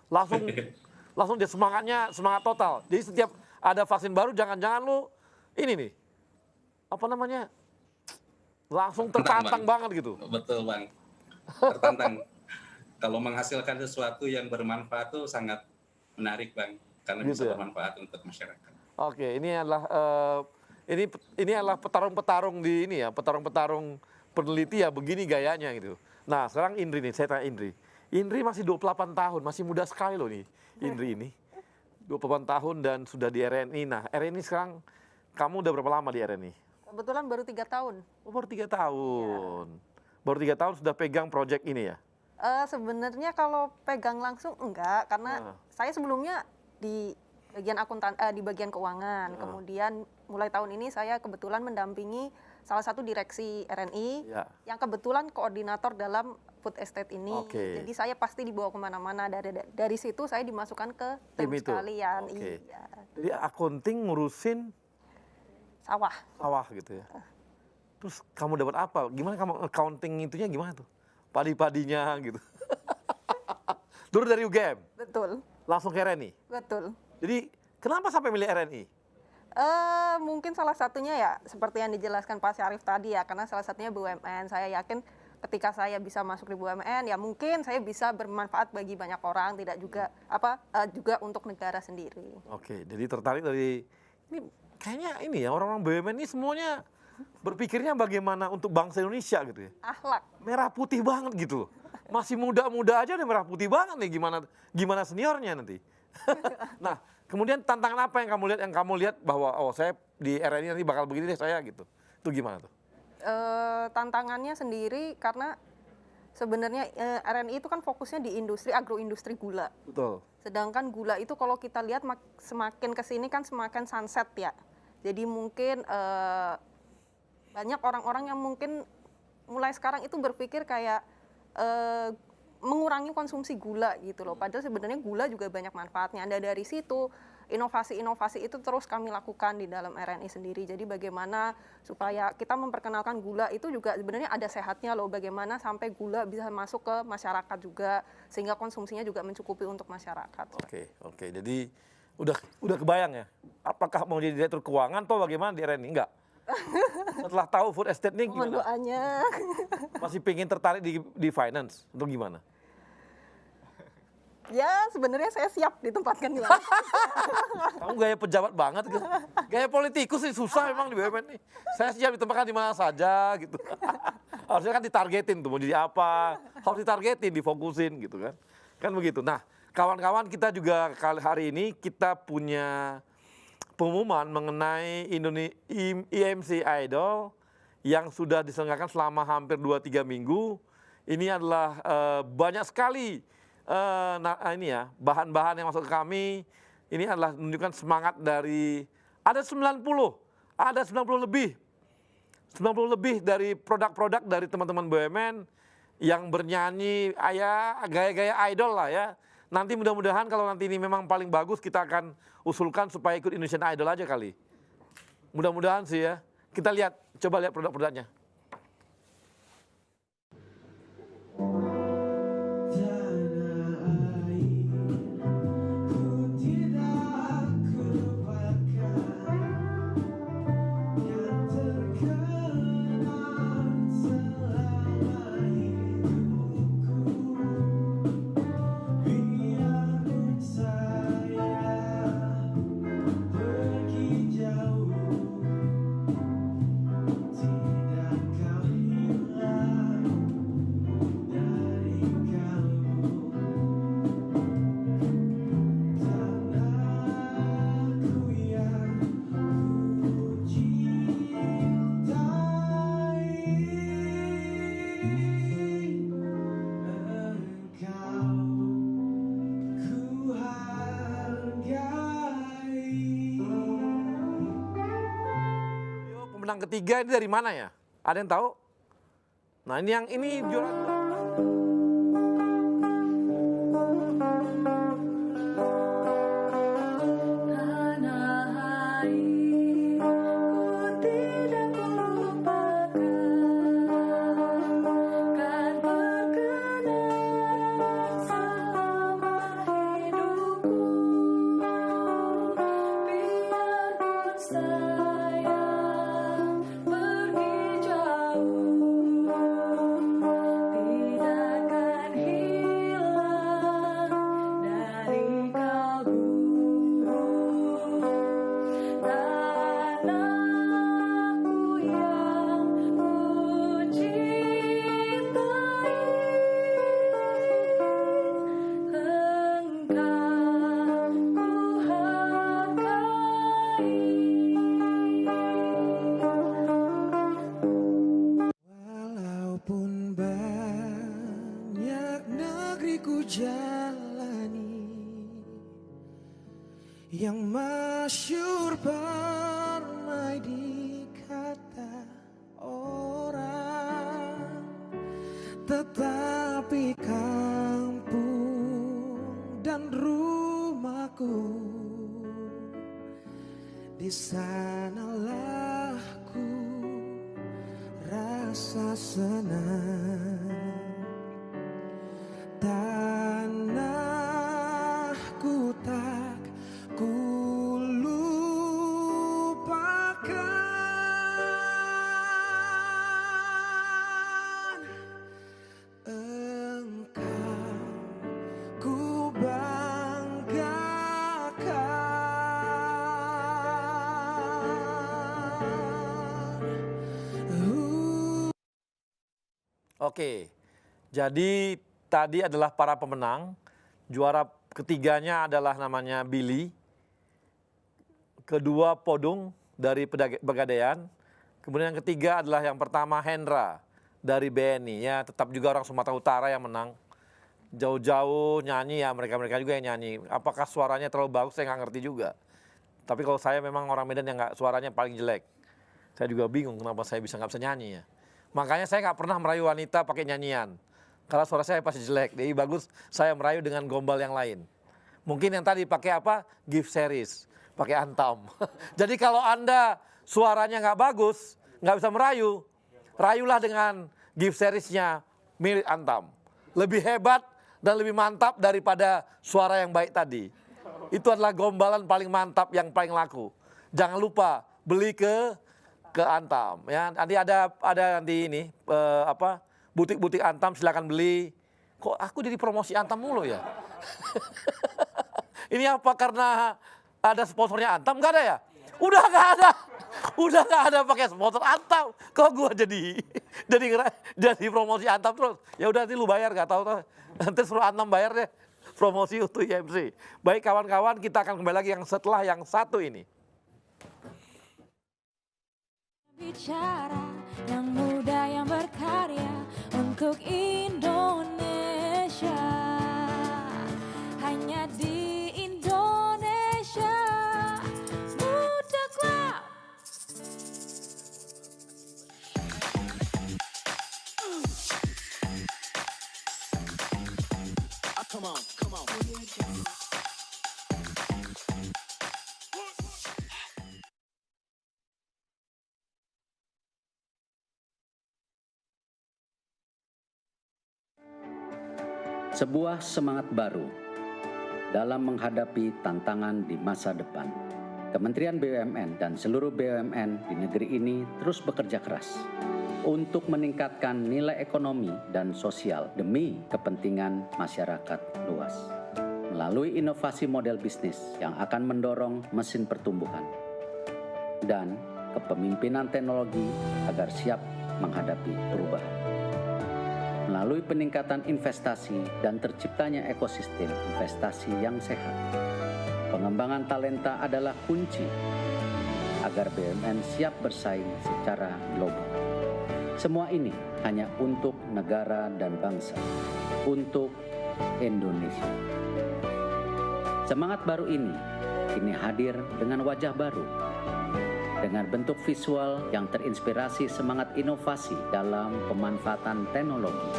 Langsung dia semangat total. Jadi setiap ada vaksin baru, jangan-jangan lu ini nih, apa namanya, langsung tertantang banget gitu. Betul, Bang. Tertantang. Kalau menghasilkan sesuatu yang bermanfaat tuh sangat menarik, Bang, karena gitu bisa ya? bermanfaat untuk masyarakat. Oke, ini adalah petarung-petarung di ini ya, petarung-petarung peneliti ya, begini gayanya gitu. Nah, sekarang Indri nih, saya tanya Indri. Indri masih 28 tahun, masih muda sekali loh nih, Indri ini. 28 tahun dan sudah di RNI. Nah, RNI sekarang, kamu udah berapa lama di RNI? Kebetulan baru 3 tahun. Oh, baru 3 tahun. Ya. Baru 3 tahun sudah pegang proyek ini ya? Sebenarnya kalau pegang langsung enggak, karena saya sebelumnya di bagian di bagian keuangan. Kemudian mulai tahun ini saya kebetulan mendampingi salah satu direksi RNI yang kebetulan koordinator dalam food estate ini. Jadi saya pasti dibawa kemana-mana. Dari situ saya dimasukkan ke tim sekalian. Iya. Jadi accounting ngurusin sawah gitu ya. Terus kamu dapat apa? Gimana kamu accounting itunya gimana tuh? padi-padinya gitu. Turun dari UGM? Betul. Langsung ke RNI? Betul. Jadi kenapa sampai milih RNI? Mungkin salah satunya ya seperti yang dijelaskan Pak Syarif tadi ya, karena salah satunya BUMN. Saya yakin ketika saya bisa masuk di BUMN ya mungkin saya bisa bermanfaat bagi banyak orang, tidak juga juga untuk negara sendiri. Oke, jadi tertarik dari ini kayaknya ini ya orang-orang BUMN ini semuanya berpikirnya bagaimana untuk bangsa Indonesia gitu ya. Akhlak. Merah putih banget gitu. Masih muda-muda aja udah merah putih banget nih, gimana seniornya nanti. Nah, kemudian tantangan apa yang kamu lihat bahwa saya di RNI nanti bakal begini deh saya gitu. Itu gimana tuh? Tantangannya sendiri karena sebenarnya RNI itu kan fokusnya di industri agroindustri gula. Betul. Sedangkan gula itu kalau kita lihat semakin kesini kan semakin sunset ya. Jadi mungkin banyak orang-orang yang mungkin mulai sekarang itu berpikir kayak mengurangi konsumsi gula gitu loh. Padahal sebenarnya gula juga banyak manfaatnya. Ada dari situ inovasi-inovasi itu terus kami lakukan di dalam RNI sendiri. Jadi bagaimana supaya kita memperkenalkan gula itu juga sebenarnya ada sehatnya loh. Bagaimana sampai gula bisa masuk ke masyarakat juga sehingga konsumsinya juga mencukupi untuk masyarakat. Oke. Jadi udah kebayang ya. Apakah mau jadi direktur keuangan atau bagaimana di RNI? Enggak. Setelah tahu food estate ini Mohon gimana? doanya. Masih pengen tertarik di finance atau gimana? Ya sebenarnya saya siap ditempatkan di mana. Kamu gaya pejabat banget gitu. Gaya politikus sih susah memang di BUMN nih. Saya siap ditempatkan di mana saja gitu. Harusnya kan ditargetin tuh mau jadi apa. Harus ditargetin, difokusin gitu kan. Kan begitu. Nah kawan-kawan kita juga hari ini kita punya pengumuman mengenai IMC Idol yang sudah diselenggarakan selama hampir 2-3 minggu. Ini adalah banyak sekali bahan-bahan yang masuk ke kami. Ini adalah menunjukkan semangat dari ada 90 lebih dari produk-produk dari teman-teman BUMN yang bernyanyi gaya-gaya idol lah ya. Nanti mudah-mudahan kalau nanti ini memang paling bagus kita akan usulkan supaya ikut Indonesian Idol aja kali. Mudah-mudahan sih ya. Kita coba lihat produk-produknya. Pemenang ketiga ini dari mana ya? Ada yang tahu? Nah ini juara. yang masyhur permai di kata orang, tetapi kampung dan rumahku di sanalah ku rasa senang. Oke, jadi tadi adalah para pemenang. Juara ketiganya adalah namanya Billy. Kedua Podung dari Pegadaian. Kemudian yang ketiga adalah yang pertama Hendra dari BNI. Ya, tetap juga orang Sumatera Utara yang menang. Jauh-jauh nyanyi ya, mereka-mereka juga yang nyanyi. Apakah suaranya terlalu bagus, saya nggak ngerti juga. Tapi kalau saya memang orang Medan yang nggak, suaranya paling jelek. Saya juga bingung kenapa saya nggak bisa nyanyi ya. Makanya saya nggak pernah merayu wanita pakai nyanyian. Karena suara saya pasti jelek. Jadi bagus saya merayu dengan gombal yang lain. Mungkin yang tadi pakai apa? Gift series. Pakai antam. Jadi kalau Anda suaranya nggak bagus, nggak bisa merayu, rayulah dengan gift seriesnya milik antam. Lebih hebat dan lebih mantap daripada suara yang baik tadi. Itu adalah gombalan paling mantap yang paling laku. Jangan lupa beli ke antam. Ya, nanti ada nanti ini butik-butik antam silakan beli. Kok aku jadi promosi antam mulu ya? Ini apa karena ada sponsornya antam? Nggak ada ya? Udah nggak ada. Udah nggak ada pakai sponsor antam. Kok gua jadi promosi antam terus? Ya udah nanti lu bayar, nggak tahu tuh. Nanti suruh antam bayar deh promosi untuk IMC. Baik kawan-kawan, kita akan kembali lagi yang setelah yang satu ini. Bicara yang muda yang berkarya untuk Indonesia, hanya di Indonesia Muda Club. Come on, come on. Sebuah semangat baru dalam menghadapi tantangan di masa depan. Kementerian BUMN dan seluruh BUMN di negeri ini terus bekerja keras untuk meningkatkan nilai ekonomi dan sosial demi kepentingan masyarakat luas. Melalui inovasi model bisnis yang akan mendorong mesin pertumbuhan dan kepemimpinan teknologi agar siap menghadapi perubahan. Melalui peningkatan investasi dan terciptanya ekosistem investasi yang sehat. Pengembangan talenta adalah kunci agar BUMN siap bersaing secara global. Semua ini hanya untuk negara dan bangsa, untuk Indonesia. Semangat baru ini kini hadir dengan wajah baru, dengan bentuk visual yang terinspirasi semangat inovasi dalam pemanfaatan teknologi.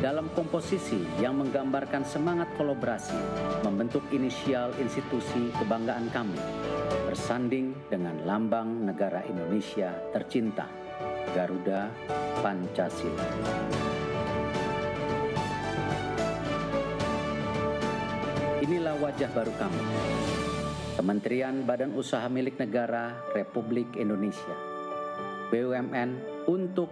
Dalam komposisi yang menggambarkan semangat kolaborasi, membentuk inisial institusi kebanggaan kami, bersanding dengan lambang negara Indonesia tercinta, Garuda Pancasila. Inilah wajah baru kami, Kementerian Badan Usaha Milik Negara Republik Indonesia, BUMN untuk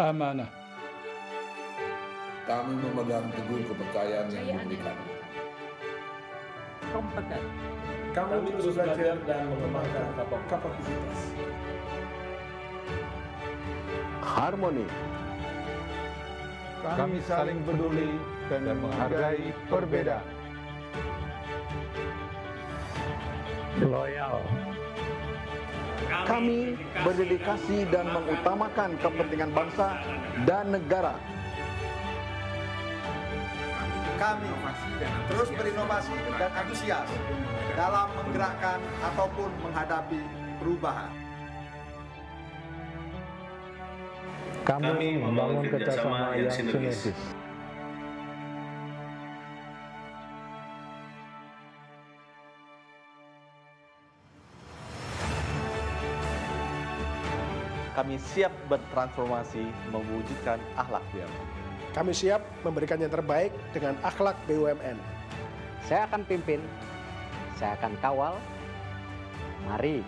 amanah. Kami memegang teguh kepercayaan yang diberikan. Kompeten. Kami terus belajar dan mengembangkan kapasitas. Harmoni. Kami saling peduli dan menghargai perbedaan. Loyal. Kami berdedikasi dan mengutamakan kepentingan bangsa dan negara. Kami terus berinovasi dan antusias dalam menggerakkan ataupun menghadapi perubahan. Kami membangun kerjasama yang sinergis. Kami siap bertransformasi mewujudkan akhlak BUMN. Kami siap memberikan yang terbaik dengan akhlak BUMN. Saya akan pimpin, saya akan kawal. Mari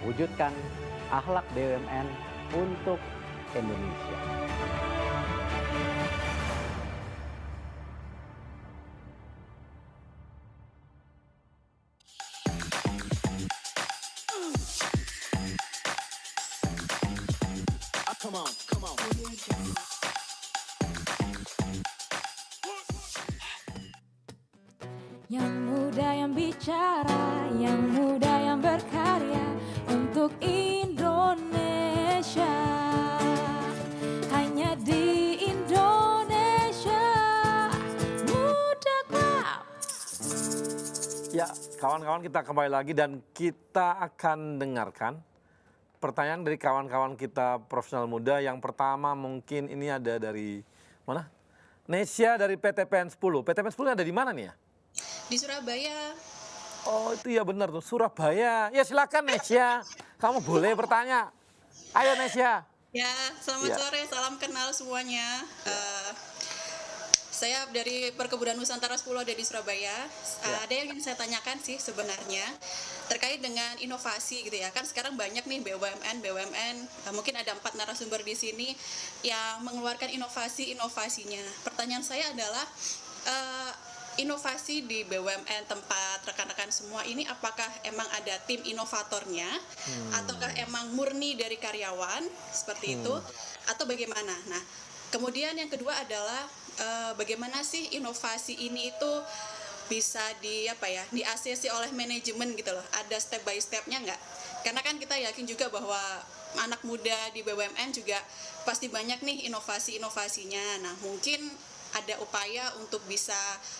wujudkan akhlak BUMN untuk Indonesia. come on, come on. Yang muda yang bicara, yang muda yang berkarya untuk Indonesia. Hanya di Indonesia Muda Club. Ya, kawan-kawan, kita kembali lagi dan kita akan dengarkan pertanyaan dari kawan-kawan kita profesional muda. Yang pertama mungkin ini ada dari mana? Nesya dari PTPN 10. PTPN 10 ada di mana nih ya? Di Surabaya. Oh itu ya benar tuh, Surabaya. Ya silakan Nesya, kamu boleh bertanya. Ayo Nesya. Ya, selamat sore, salam kenal semuanya. Saya dari Perkebunan Nusantara 10 ada di Surabaya. Ada yang ingin saya tanyakan sih sebenarnya terkait dengan inovasi gitu ya. Kan sekarang banyak nih BUMN, mungkin ada 4 narasumber di sini yang mengeluarkan inovasinya. Pertanyaan saya adalah inovasi di BUMN tempat rekan-rekan semua ini apakah emang ada tim inovatornya ataukah emang murni dari karyawan seperti itu atau bagaimana? Nah, kemudian yang kedua adalah bagaimana sih inovasi ini itu bisa di-ACC oleh manajemen gitu loh. Ada step by step-nya nggak? Karena kan kita yakin juga bahwa anak muda di BUMN juga pasti banyak nih inovasi-inovasinya. Nah, mungkin ada upaya untuk bisa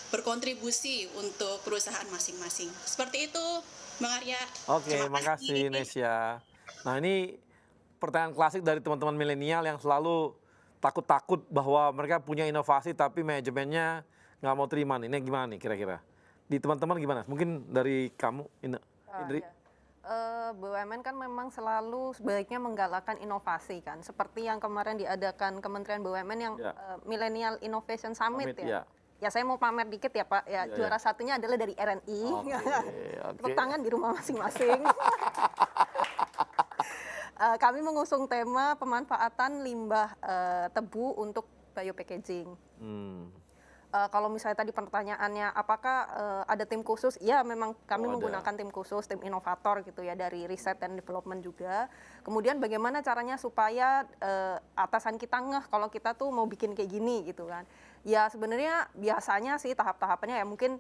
berkontribusi untuk perusahaan masing-masing. Seperti itu, Bang Arya. Oke, makasih Nesya. Nah ini pertanyaan klasik dari teman-teman milenial yang selalu takut-takut bahwa mereka punya inovasi tapi manajemennya nggak mau terima nih. Ini gimana nih kira-kira? Di teman-teman gimana? Mungkin dari kamu, Indri? BUMN kan memang selalu sebaiknya menggalakkan inovasi kan, seperti yang kemarin diadakan Kementerian BUMN yang Millennial Innovation Summit ya. Ya saya mau pamer dikit ya Pak, juara satunya adalah dari RNI. Tepuk tangan di rumah masing-masing. Kami mengusung tema pemanfaatan limbah tebu untuk biopackaging. Kalau misalnya tadi pertanyaannya apakah ada tim khusus, ya memang kami menggunakan tim khusus, tim inovator gitu ya dari riset dan development juga. Kemudian bagaimana caranya supaya atasan kita ngeh kalau kita tuh mau bikin kayak gini gitu kan. Ya sebenarnya biasanya sih tahap-tahapannya ya mungkin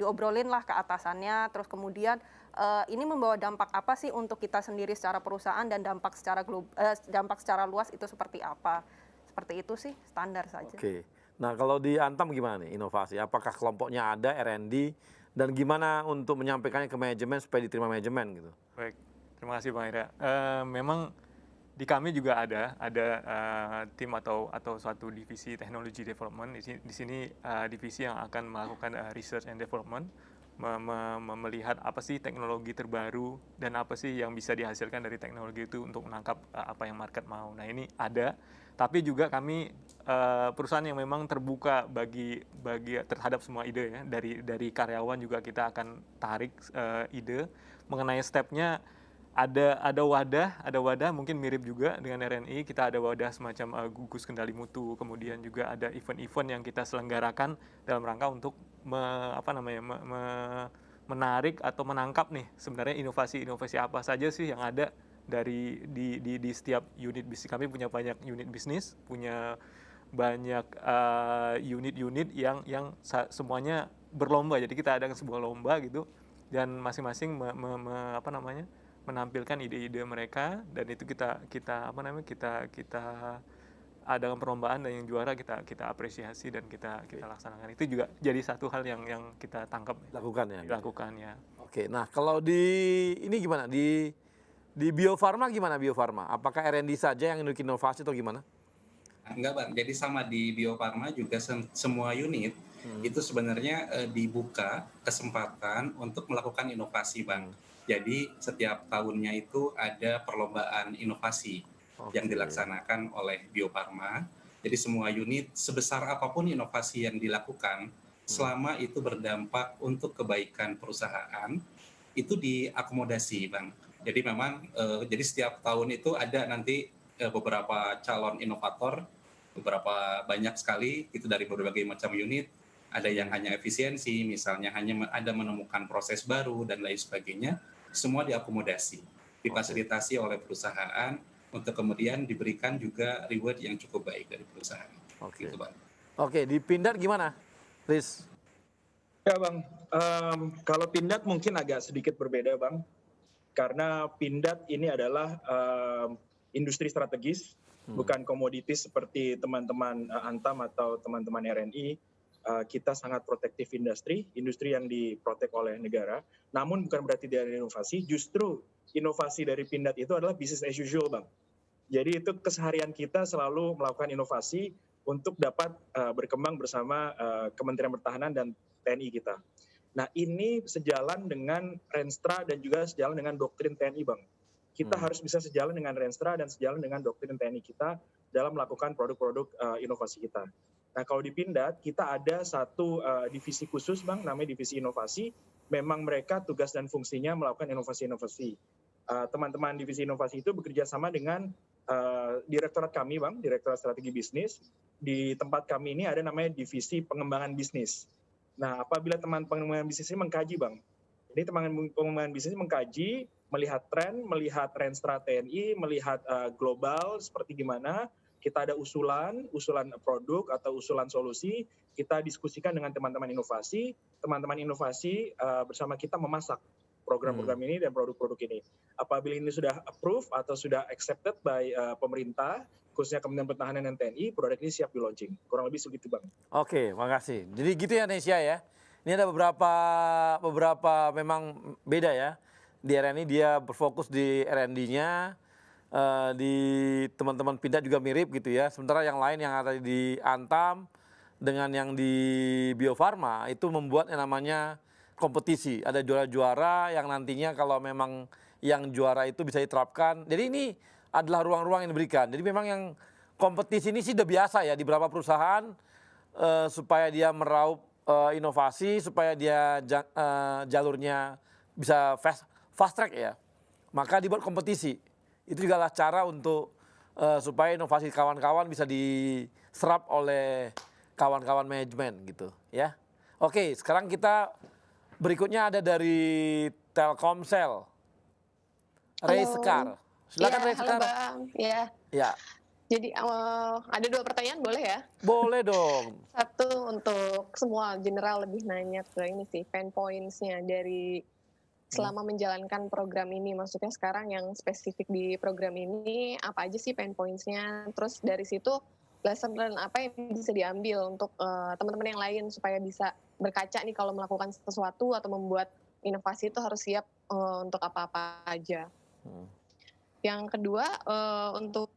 diobrolin lah ke atasannya, terus kemudian ini membawa dampak apa sih untuk kita sendiri secara perusahaan dan dampak secara luas itu seperti apa. Seperti itu sih standar saja. Oke. Nah kalau di Antam gimana nih inovasi? Apakah kelompoknya ada R&D dan gimana untuk menyampaikannya ke manajemen supaya diterima manajemen gitu? Baik, terima kasih Bang Ira. Memang di kami juga ada tim atau suatu divisi teknologi development. Di sini divisi yang akan melakukan research and development, melihat apa sih teknologi terbaru dan apa sih yang bisa dihasilkan dari teknologi itu untuk menangkap apa yang market mau. Nah ini ada. Tapi juga kami perusahaan yang memang terbuka bagi terhadap semua ide ya. Dari karyawan juga kita akan tarik ide mengenai stepnya. Ada wadah mungkin mirip juga dengan RNI. Kita ada wadah semacam gugus kendali mutu. Kemudian juga ada event-event yang kita selenggarakan dalam rangka untuk menarik atau menangkap nih sebenarnya inovasi apa saja sih yang ada di setiap unit bisnis. Kami punya banyak unit bisnis, punya banyak unit-unit yang semuanya berlomba. Jadi kita adakan sebuah lomba gitu dan masing-masing menampilkan ide-ide mereka dan itu kita adakan perlombaan dan yang juara kita apresiasi dan kita laksanakan. Itu juga jadi satu hal yang kita tangkap dilakukan ya. Oke. Nah, kalau ini gimana? Di Bio Farma gimana Bio Farma? Apakah R&D saja yang bikin inovasi atau gimana? Enggak Bang, jadi sama di Bio Farma juga semua unit itu sebenarnya dibuka kesempatan untuk melakukan inovasi Bang. Jadi setiap tahunnya itu ada perlombaan inovasi yang dilaksanakan oleh Bio Farma. Jadi semua unit sebesar apapun inovasi yang dilakukan selama itu berdampak untuk kebaikan perusahaan itu diakomodasi Bang. Jadi memang jadi setiap tahun itu ada nanti beberapa calon inovator, beberapa banyak sekali itu dari berbagai macam unit. Ada yang hanya efisiensi, misalnya hanya ada menemukan proses baru dan lain sebagainya. Semua diakomodasi, difasilitasi oleh perusahaan untuk kemudian diberikan juga reward yang cukup baik dari perusahaan. Oke. Gitu, Bang. Oke, di Pindad gimana, Riz? Ya Bang, kalau Pindad mungkin agak sedikit berbeda Bang, karena Pindad ini adalah industri strategis, bukan komoditis seperti teman-teman Antam atau teman-teman RNI. Kita sangat protektif industri yang diprotek oleh negara, namun bukan berarti dari inovasi, justru inovasi dari Pindad itu adalah business as usual Bang. Jadi itu keseharian kita selalu melakukan inovasi untuk dapat berkembang bersama Kementerian Pertahanan dan TNI kita. Nah ini sejalan dengan Renstra dan juga sejalan dengan doktrin TNI Bang. Kita harus bisa sejalan dengan Renstra dan sejalan dengan doktrin TNI kita dalam melakukan produk-produk inovasi kita. Nah kalau di Pindad kita ada satu divisi khusus Bang, namanya divisi inovasi. Memang mereka tugas dan fungsinya melakukan inovasi-inovasi. Teman-teman divisi inovasi itu bekerja sama dengan direktorat kami Bang, Direktorat Strategi Bisnis. Di tempat kami ini ada namanya divisi pengembangan bisnis. Nah, apabila teman pengembangan bisnis ini mengkaji, Bang. Ini teman pengembangan bisnis mengkaji, melihat tren, melihat Renstra TNI, melihat global seperti gimana, kita ada usulan produk atau usulan solusi, kita diskusikan dengan teman-teman inovasi bersama kita memasak program-program ini dan produk-produk ini. Apabila ini sudah approve atau sudah accepted by pemerintah, khususnya Kementerian Pertahanan dan TNI, produk ini siap di launching. Kurang lebih segitu Bang. Oke, makasih. Jadi gitu ya Nesya ya. Ini ada beberapa memang beda ya. Di RNI dia berfokus di R&D-nya, di teman-teman Pindad juga mirip gitu ya. Sementara yang lain yang ada di Antam dengan yang di Bio Farma itu membuat yang namanya kompetisi. Ada juara-juara yang nantinya kalau memang yang juara itu bisa diterapkan. Jadi ini adalah ruang-ruang yang diberikan. Jadi memang yang kompetisi ini sih udah biasa ya di beberapa perusahaan supaya dia meraup inovasi, supaya dia jalurnya bisa fast track ya. Maka dibuat kompetisi. Itu juga adalah cara untuk supaya inovasi kawan-kawan bisa diserap oleh kawan-kawan manajemen gitu ya. Oke, sekarang kita berikutnya ada dari Telkomsel. Ray Sekar. Silakan Ray Sekar. Halo Bang. Ya. Jadi ada 2 pertanyaan boleh ya? Boleh dong. Satu untuk semua general lebih nanya ke ini sih, pain points-nya dari selama menjalankan program ini. Maksudnya sekarang yang spesifik di program ini, apa aja sih pain points-nya? Terus dari situ lesson learn apa yang bisa diambil untuk teman-teman yang lain supaya bisa berkaca nih kalau melakukan sesuatu atau membuat inovasi itu harus siap untuk apa-apa aja. Yang kedua untuk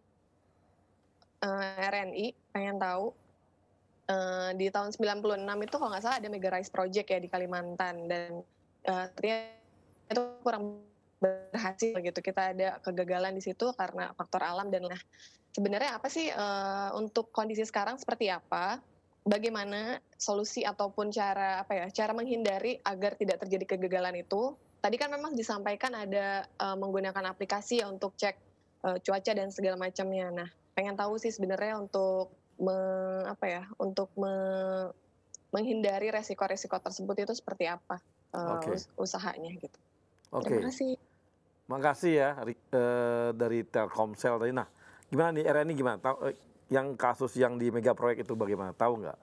RNI pengen tahu di tahun 96 itu kalau nggak salah ada Mega Rice Project ya di Kalimantan dan ternyata itu kurang berhasil gitu. Kita ada kegagalan di situ karena faktor alam dan sebenarnya apa sih untuk kondisi sekarang seperti apa? Bagaimana solusi ataupun cara menghindari agar tidak terjadi kegagalan itu? Tadi kan memang disampaikan ada menggunakan aplikasi ya untuk cek cuaca dan segala macamnya. Nah, pengen tahu sih sebenarnya untuk menghindari resiko-resiko tersebut itu seperti apa usahanya gitu. Terima kasih. Makasih ya dari Telkomsel tadi. Nah, gimana nih RNI gimana? Yang kasus yang di mega proyek itu bagaimana? Tahu nggak?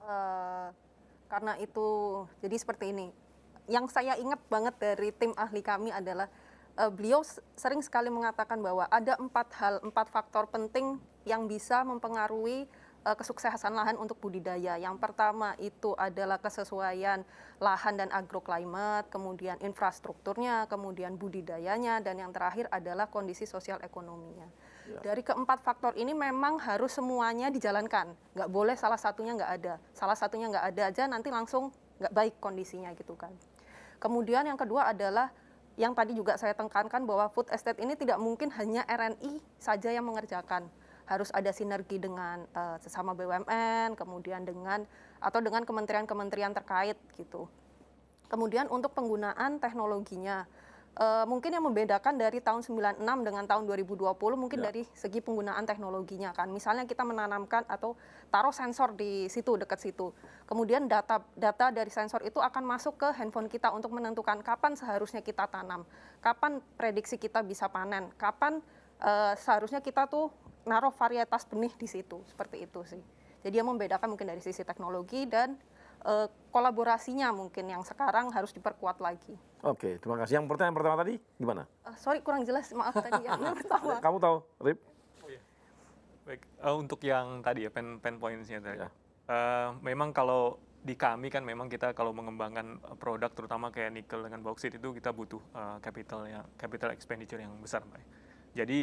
Karena itu jadi seperti ini. Yang saya ingat banget dari tim ahli kami adalah beliau sering sekali mengatakan bahwa ada 4 faktor penting yang bisa mempengaruhi kesuksesan lahan untuk budidaya. Yang pertama itu adalah kesesuaian lahan dan agroclimate, kemudian infrastrukturnya, kemudian budidayanya, dan yang terakhir adalah kondisi sosial ekonominya. Dari keempat faktor ini memang harus semuanya dijalankan. Nggak boleh salah satunya nggak ada. Salah satunya nggak ada aja nanti langsung nggak baik kondisinya gitu kan. Kemudian yang kedua adalah yang tadi juga saya tekankan bahwa food estate ini tidak mungkin hanya RNI saja yang mengerjakan. Harus ada sinergi dengan sesama BUMN, kemudian dengan kementerian-kementerian terkait gitu. Kemudian untuk penggunaan teknologinya, mungkin yang membedakan dari tahun 96 dengan tahun 2020 mungkin dari segi penggunaan teknologinya kan. Misalnya kita menanamkan atau taruh sensor di situ, dekat situ. Kemudian data dari sensor itu akan masuk ke handphone kita untuk menentukan kapan seharusnya kita tanam, kapan prediksi kita bisa panen, kapan seharusnya kita tuh naruh varietas benih di situ, seperti itu sih. Jadi yang membedakan mungkin dari sisi teknologi dan kolaborasinya mungkin yang sekarang harus diperkuat lagi. Oke, terima kasih. Yang pertanyaan pertama tadi gimana? Sorry kurang jelas, maaf tadi yang pertama. Kamu tahu, Rip? Baik, untuk yang tadi ya pain points-nya tadi. Memang kalau di kami kan memang kita kalau mengembangkan produk terutama kayak nikel dengan bauksit itu kita butuh capital expenditure yang besar, Mbak. Jadi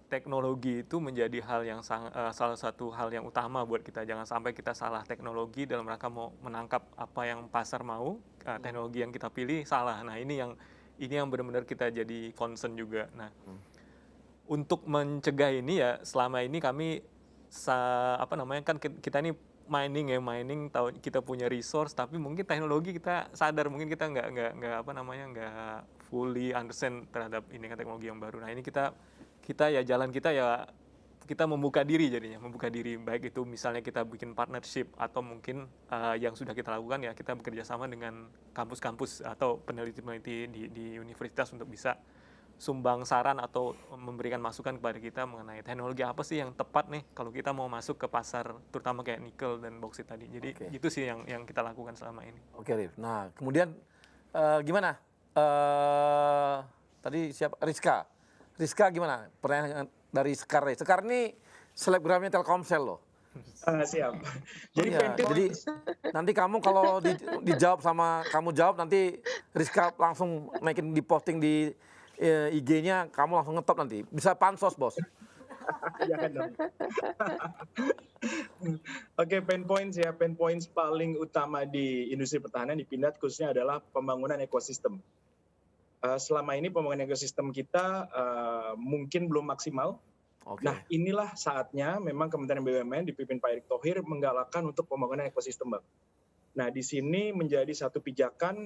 teknologi itu menjadi hal yang salah satu hal yang utama buat kita. Jangan sampai kita salah teknologi dalam rangka mau menangkap apa yang pasar mau, teknologi yang kita pilih salah. Nah, ini yang benar-benar kita jadi concern juga. Nah, untuk mencegah ini ya selama ini kami kan kita ini mining tahu kita punya resource tapi mungkin teknologi kita sadar mungkin kita nggak fully understand terhadap ini kan teknologi yang baru. Nah, ini kita ya jalan kita ya kita membuka diri jadinya, membuka diri baik itu misalnya kita bikin partnership atau mungkin yang sudah kita lakukan ya kita bekerja sama dengan kampus-kampus atau peneliti-peneliti di universitas untuk bisa sumbang saran atau memberikan masukan kepada kita mengenai teknologi apa sih yang tepat nih kalau kita mau masuk ke pasar terutama kayak nikel dan bauksit tadi. Jadi itu sih yang kita lakukan selama ini. Oke, Rif. Nah, kemudian gimana? Tadi siapa? Rizka gimana? Pertanyaan dari Sekar. Sekar ini selebgramnya Telkomsel loh. Siap. Jadi nanti kamu kalau dijawab sama kamu jawab nanti Rizka langsung naikin di posting di IG-nya kamu langsung ngetop nanti. Bisa pansos, Bos. Jangan dong. Oke, pain points paling utama di industri pertahanan di Pindad khususnya adalah pembangunan ekosistem. Selama ini pembangunan ekosistem kita mungkin belum maksimal. Nah, inilah saatnya memang Kementerian BUMN dipimpin Pak Erick Thohir menggalakkan untuk pembangunan ekosistem, Bang. Nah, di sini menjadi satu pijakan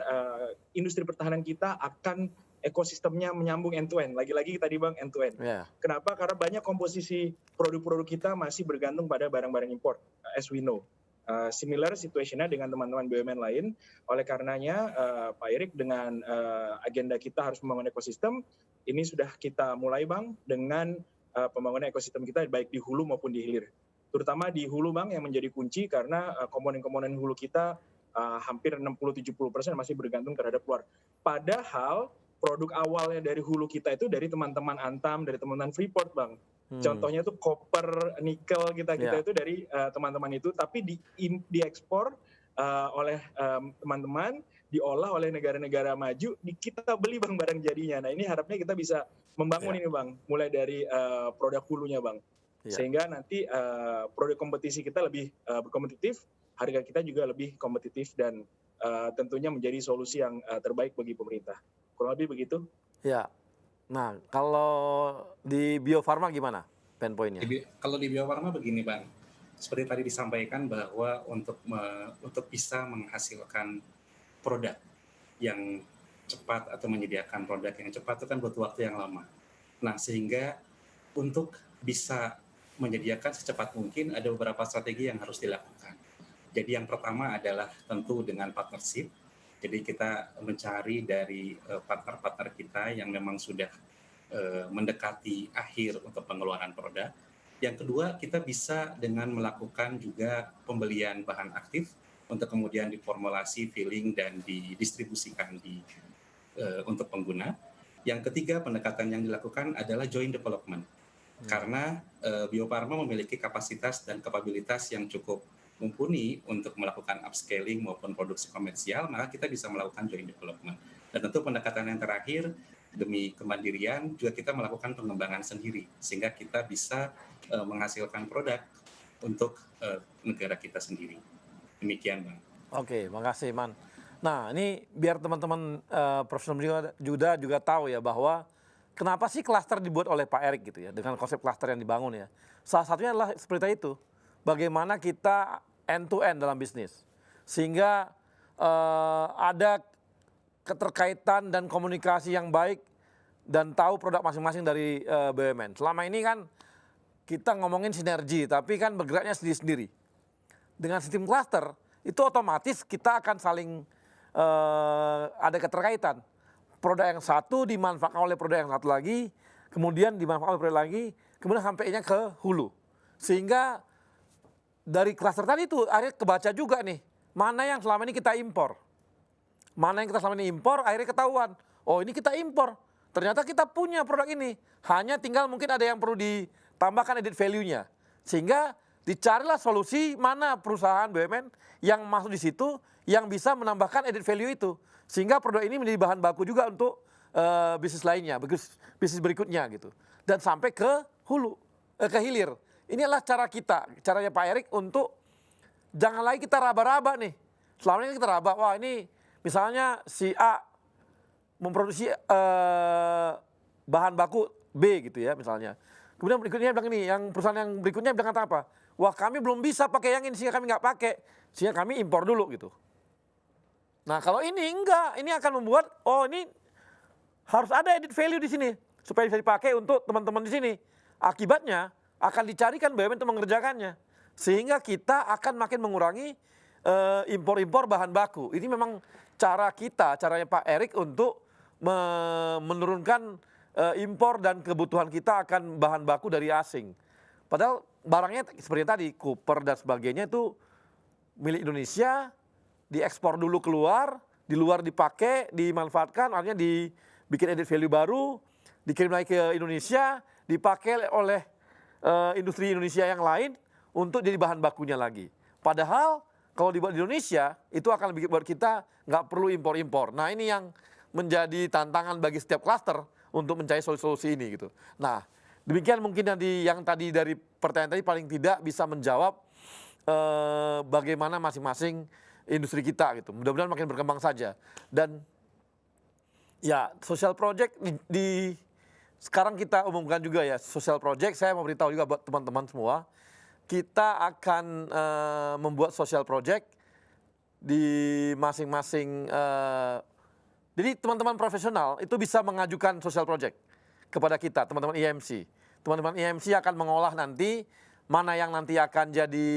industri pertahanan kita akan ekosistemnya menyambung end-to-end. Lagi-lagi tadi Bang, end-to-end. Kenapa? Karena banyak komposisi produk-produk kita masih bergantung pada barang-barang impor, as we know. Similar situation-nya dengan teman-teman BUMN lain. Oleh karenanya Pak Erick dengan agenda kita harus membangun ekosistem, ini sudah kita mulai Bang dengan pembangunan ekosistem kita baik di hulu maupun di hilir. Terutama di hulu Bang yang menjadi kunci karena komponen-komponen hulu kita hampir 60-70% masih bergantung terhadap luar. Padahal produk awalnya dari hulu kita itu dari teman-teman Antam, dari teman-teman Freeport Bang. Contohnya tuh copper, nikel kita itu dari teman-teman itu, tapi diekspor oleh teman-teman, diolah oleh negara-negara maju, kita beli Bang barang jadinya. Nah, ini harapnya kita bisa membangun ini Bang, mulai dari produk hulunya Bang. Sehingga nanti produk kompetisi kita lebih berkompetitif, harga kita juga lebih kompetitif dan tentunya menjadi solusi yang terbaik bagi pemerintah. Kurang lebih begitu. Ya. Nah, kalau di Bio Farma gimana pain point-nya? Kalau di Bio Farma begini Bang, seperti tadi disampaikan bahwa untuk bisa menghasilkan produk yang cepat atau menyediakan produk yang cepat itu kan butuh waktu yang lama. Nah, sehingga untuk bisa menyediakan secepat mungkin ada beberapa strategi yang harus dilakukan. Jadi yang pertama adalah tentu dengan partnership. Jadi kita mencari dari partner-partner kita yang memang sudah mendekati akhir untuk pengeluaran produk. Yang kedua, kita bisa dengan melakukan juga pembelian bahan aktif untuk kemudian diformulasi, filling, dan didistribusikan untuk pengguna. Yang ketiga, pendekatan yang dilakukan adalah joint development. Karena Bio Farma memiliki kapasitas dan kapabilitas yang cukup mumpuni untuk melakukan upscaling maupun produksi komersial, maka kita bisa melakukan joint development. Dan tentu pendekatan yang terakhir, demi kemandirian, juga kita melakukan pengembangan sendiri, sehingga kita bisa menghasilkan produk untuk negara kita sendiri. Demikian, Bang. Oke, makasih, Man. Nah, ini biar teman-teman profesional juga tahu ya bahwa kenapa sih klaster dibuat oleh Pak Erick gitu ya, dengan konsep klaster yang dibangun ya. Salah satunya adalah seperti itu, bagaimana kita end-to-end dalam bisnis. Sehingga ada keterkaitan dan komunikasi yang baik dan tahu produk masing-masing dari BUMN. Selama ini kan kita ngomongin sinergi, tapi kan bergeraknya sendiri-sendiri. Dengan sistem klaster, itu otomatis kita akan saling ada keterkaitan. Produk yang satu dimanfaatkan oleh produk yang satu lagi, kemudian dimanfaatkan lagi, kemudian sampainya ke hulu. Sehingga dari klaster tadi itu akhirnya kebaca juga nih, mana yang selama ini kita impor. Mana yang kita selama ini impor, akhirnya ketahuan. Oh ini kita impor, ternyata kita punya produk ini. Hanya tinggal mungkin ada yang perlu ditambahkan added value-nya. Sehingga dicarilah solusi mana perusahaan BUMN yang masuk di situ, yang bisa menambahkan added value itu. Sehingga produk ini menjadi bahan baku juga untuk bisnis lainnya, bisnis berikutnya gitu. Dan sampai ke hulu, ke hilir. Ini adalah cara kita, caranya Pak Erik untuk jangan lagi kita raba-raba nih. Selama ini kita raba, wah ini misalnya si A memproduksi bahan baku B gitu ya misalnya. Kemudian berikutnya bilang ini, yang perusahaan yang berikutnya bilang kata apa? Wah kami belum bisa pakai yang ini sehingga kami nggak pakai, sehingga kami impor dulu gitu. Nah kalau ini enggak, ini akan membuat, oh ini harus ada added value di sini supaya bisa dipakai untuk teman-teman di sini. Akibatnya akan dicarikan BUMN untuk mengerjakannya, sehingga kita akan makin mengurangi impor-impor bahan baku. Ini memang cara kita, caranya Pak Erik untuk menurunkan impor dan kebutuhan kita akan bahan baku dari asing. Padahal barangnya seperti tadi, Cooper dan sebagainya itu milik Indonesia, diekspor dulu keluar, di luar dipakai, dimanfaatkan, akhirnya dibikin added value baru, dikirim lagi ke Indonesia, dipakai oleh industri Indonesia yang lain untuk jadi bahan bakunya lagi. Padahal kalau dibuat di Indonesia itu akan lebih buat kita nggak perlu impor-impor. Nah ini yang menjadi tantangan bagi setiap klaster untuk mencari solusi ini gitu. Nah demikian mungkin yang tadi dari pertanyaan tadi paling tidak bisa menjawab bagaimana masing-masing industri kita gitu. Mudah-mudahan makin berkembang saja. Dan ya social project sekarang kita umumkan juga ya, social project, saya mau beritahu juga buat teman-teman semua, kita akan membuat social project di masing-masing, jadi teman-teman profesional itu bisa mengajukan social project kepada kita, teman-teman IMC. Teman-teman IMC akan mengolah nanti, mana yang nanti akan jadi,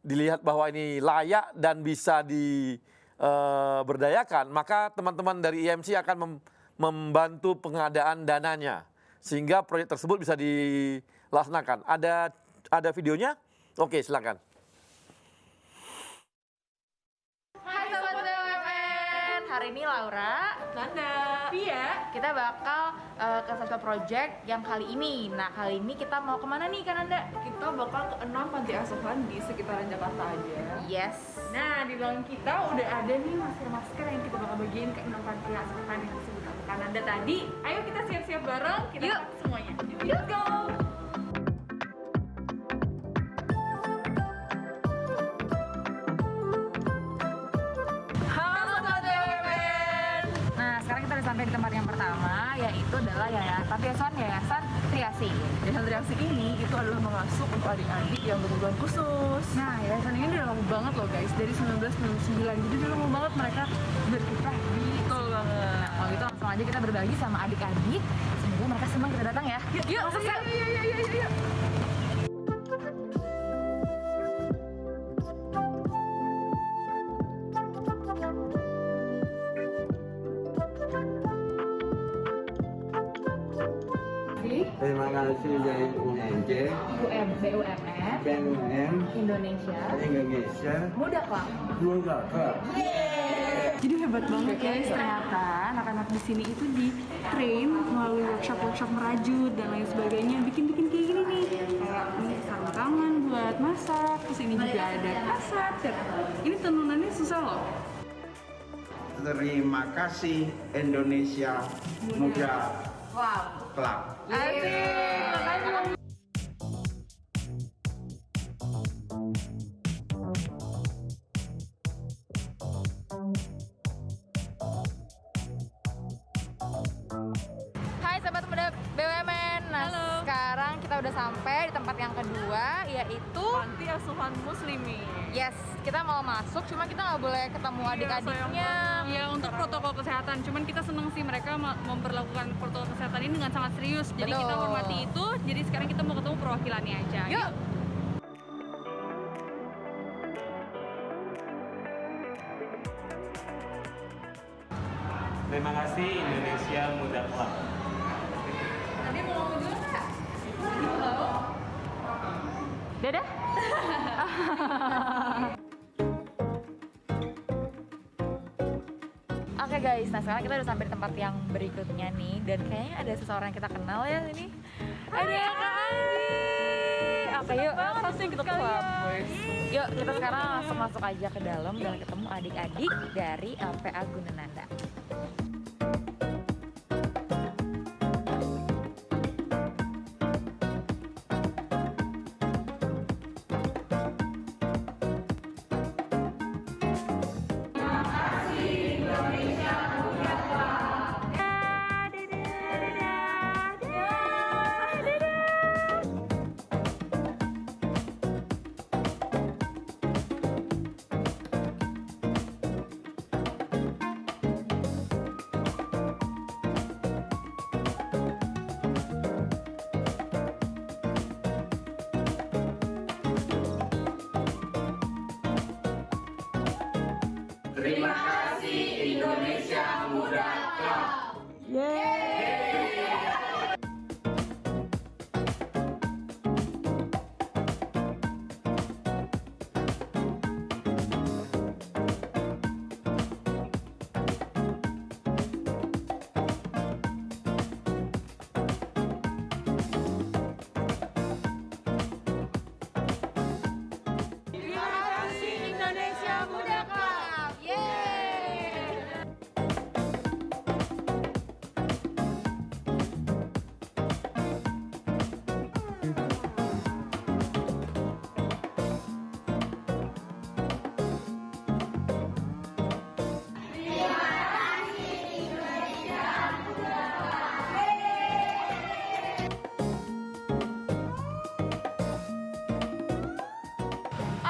dilihat bahwa ini layak dan bisa diberdayakan, maka teman-teman dari IMC akan membantu pengadaan dananya sehingga proyek tersebut bisa dilaksanakan. Ada videonya? Oke, silakan. Hai Sobat BUMN, hari ini Laura, Nanda, Via, kita bakal ke social project yang kali ini. Nah kali ini kita mau kemana nih Kak Nanda? Kita bakal ke 6 panti asuhan di sekitaran Jakarta aja. Yes. Nah di belakang kita udah ada nih masker-masker yang kita bakal bagiin ke 6 panti asuhan yang disebut Kak Nanda tadi. Ayo kita siap-siap bareng, kita pakai semuanya. Yuk go! Sampai di tempat yang pertama, yaitu adalah Yayasan Triasi. Yayasan Triasi ini itu adalah mengasuh untuk adik-adik yang berkebutuhan khusus. Nah, yayasan ini udah lama banget loh guys, dari 1999. Jadi udah lama banget mereka berkiprah di. Betul banget. Nah, kalau gitu langsung aja kita berbagi sama adik-adik. Semoga mereka senang kita datang ya. Yuk. Terima kasih dari UNJ, BUMN Indonesia, Muda Club. Jadi hebat banget guys, ternyata anak-anak di sini itu di train melalui workshop merajut dan lain sebagainya, bikin kayak gini nih, kayak ini sarung tangan buat masak, terus ini juga ada kasat. Ini tenunannya susah loh. Terima kasih Indonesia Muda Club. Asik. Hai Sobat Muda BUMN. Nah, sekarang kita udah sampai di tempat yang kedua, yaitu Panti Asuhan Muslimi. Yes, kita mau masuk, cuma kita nggak boleh ketemu adik-adiknya. Ya untuk protokol kesehatan, cuman kita seneng sih mereka memperlakukan protokol kesehatan ini dengan sangat serius. Jadi kita hormati itu, jadi sekarang kita mau ketemu perwakilannya aja. Yuk. Terima kasih Indonesia Muda Club. Dadah. Oke guys, nah sekarang kita udah sampai di tempat yang berikutnya nih, dan kayaknya ada seseorang yang kita kenal ya ini. Ada Kak Andi. Oke yuk, langsung kita boys. Yuk kita sekarang langsung masuk aja ke dalam dan ketemu adik-adik dari LPA Gunananda. Terima kasih Indonesia Muda Club. Terima kasih Indonesia Muda Club. Yeay.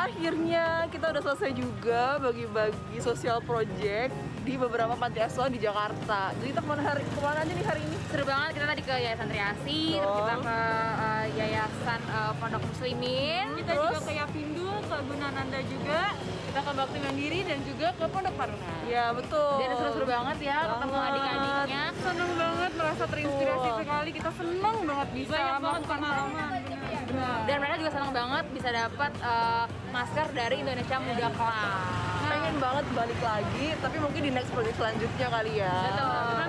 Akhirnya kita udah selesai juga bagi-bagi sosial project di beberapa panti asuhan di Jakarta. Jadi kita kemana aja nih hari ini? Seru banget, kita tadi ke Yayasan Triasi, terus kita ke Yayasan Pondok Muslimin, Kita juga ke Yapindu, ke Gunananda juga, kita ke Bakti Mandiri dan juga ke Pondok Paruna. Ya betul. Dan seru-seru banget ya ketemu adik-adiknya. Seneng banget, merasa terinspirasi sekali. Kita seneng banget bisa melakukan pengalaman. Dan mereka juga senang banget bisa dapat masker dari Indonesia Muda Club. Pengen banget balik lagi, tapi mungkin di next project selanjutnya kali ya. Betul.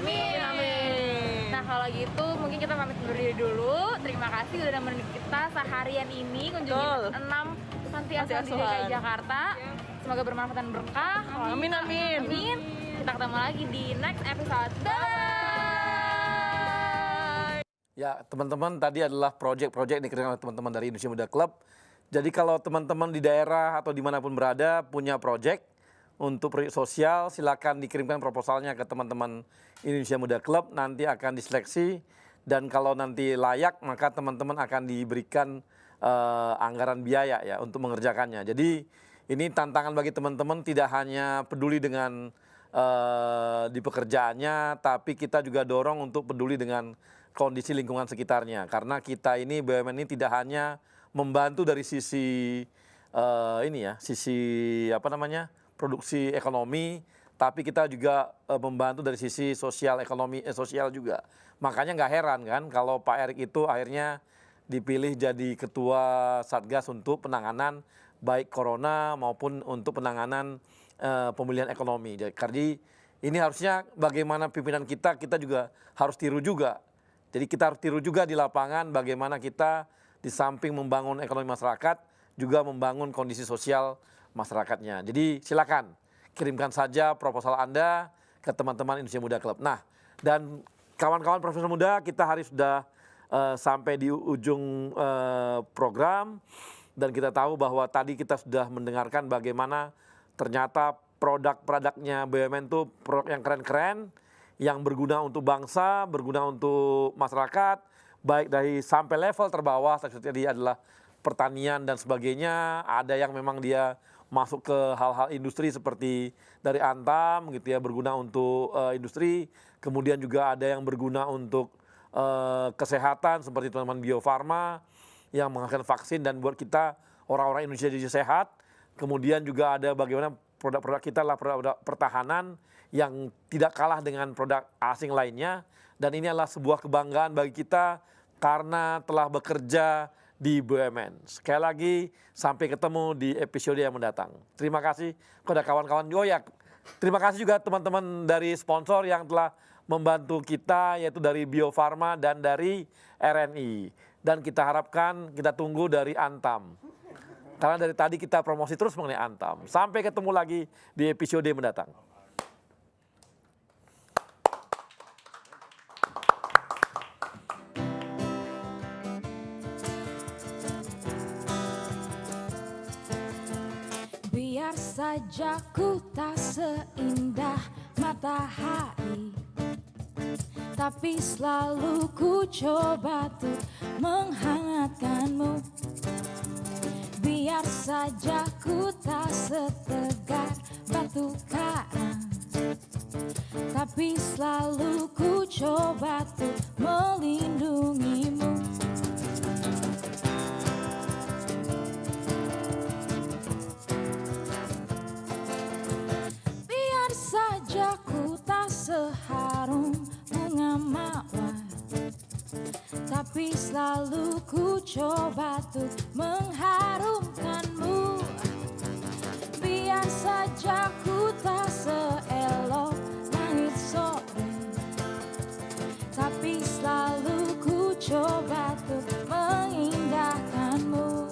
Amin. Nah kalau gitu mungkin kita pamit undur diri dulu. Terima kasih udah nemenin kita seharian ini kunjungi 6 panti asuhan di DKI Jakarta. Semoga bermanfaat dan berkah. Amin. Amin. Kita ketemu lagi di next episode. Bye. Ya, teman-teman, tadi adalah proyek-proyek dikerjakan oleh teman-teman dari Indonesia Muda Club. Jadi kalau teman-teman di daerah atau dimanapun berada punya proyek untuk proyek sosial, silakan dikirimkan proposalnya ke teman-teman Indonesia Muda Club. Nanti akan diseleksi dan kalau nanti layak maka teman-teman akan diberikan anggaran biaya ya untuk mengerjakannya. Jadi ini tantangan bagi teman-teman, tidak hanya peduli dengan di pekerjaannya, tapi kita juga dorong untuk peduli dengan kondisi lingkungan sekitarnya. Karena kita ini BUMN ini tidak hanya membantu dari sisi sisi produksi ekonomi, tapi kita juga membantu dari sisi sosial ekonomi sosial juga. Makanya nggak heran kan kalau Pak Erik itu akhirnya dipilih jadi ketua Satgas untuk penanganan baik corona maupun untuk penanganan pemulihan ekonomi. Jadi ini harusnya bagaimana pimpinan kita juga harus tiru juga. Jadi kita harus tiru juga di lapangan bagaimana kita di samping membangun ekonomi masyarakat juga membangun kondisi sosial masyarakatnya. Jadi silakan kirimkan saja proposal Anda ke teman-teman Indonesia Muda Club. Nah, dan kawan-kawan profesional muda, kita hari sudah sampai di ujung program dan kita tahu bahwa tadi kita sudah mendengarkan bagaimana ternyata produk-produknya BUMN itu produk yang keren-keren, yang berguna untuk bangsa, berguna untuk masyarakat, baik dari sampai level terbawah, tadi adalah pertanian dan sebagainya. Ada yang memang dia masuk ke hal-hal industri seperti dari Antam gitu ya, berguna untuk industri. Kemudian juga ada yang berguna untuk kesehatan seperti teman-teman Bio Farma yang menghasilkan vaksin dan buat kita orang-orang Indonesia jadi sehat. Kemudian juga ada bagaimana produk-produk kita adalah produk pertahanan yang tidak kalah dengan produk asing lainnya, dan ini adalah sebuah kebanggaan bagi kita karena telah bekerja di BUMN. Sekali lagi, sampai ketemu di episode yang mendatang. Terima kasih kepada kawan-kawan Yoyak. Terima kasih juga teman-teman dari sponsor yang telah membantu kita, yaitu dari Bio Farma dan dari RNI. Dan kita harapkan, kita tunggu dari Antam. Karena dari tadi kita promosi terus mengenai Antam. Sampai ketemu lagi di episode mendatang. Biar saja ku tak seindah matahari, tapi selalu ku coba tuh menghangatkanmu. Biar saja ku tak setegar batu karang, tapi selalu ku coba tuh melindungimu. Biar saja ku tak seharum bunga mawar, tapi selalu ku coba tuh mengharumkanmu. Biar saja ku tak seelok langit sore, tapi selalu ku coba tuh mengindahkanmu.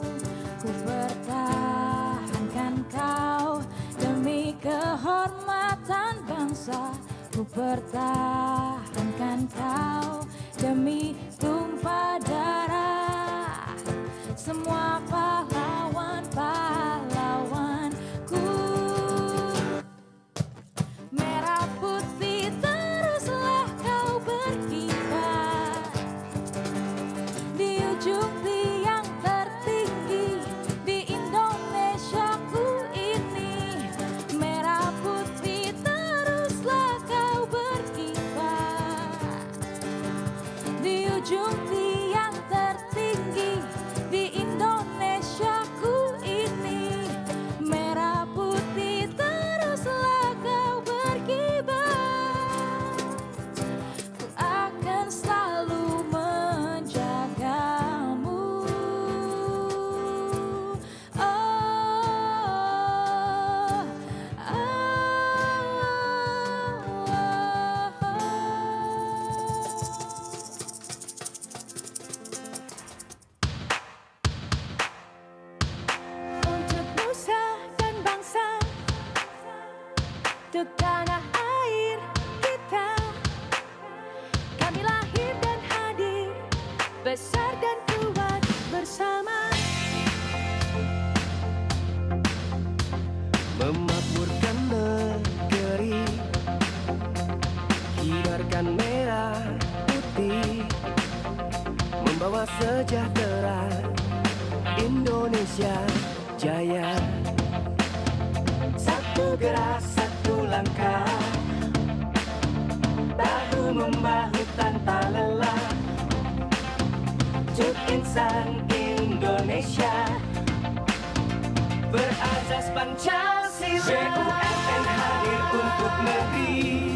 Ku pertahankan kau demi kehormatan bangsa. Ku pertahankan kau demi tumpah darah semua pahlawan-pahlawanku. Merah putih teruslah kau berkibar di ujung tiang tertinggi di Indonesiaku ini. Merah putih teruslah kau berkibar di ujung tiang tertinggi di Indonesiaku ini. Merah putih teruslah kau berkibar. Ku akan selalu menjagamu. Untuk nusa dan bangsa, untuk tanah air kita, kami lahir dan hadir, besar dan kuat bersama. Memakmurkan negeri, kibarkan merah putih, membawa sejahtera, Indonesia jaya. Satu gerak, satu langkah, bahu membahu tanpa lelah, untuk insan Indonesia berazas Pancasila. BUMN hadir untuk negeri.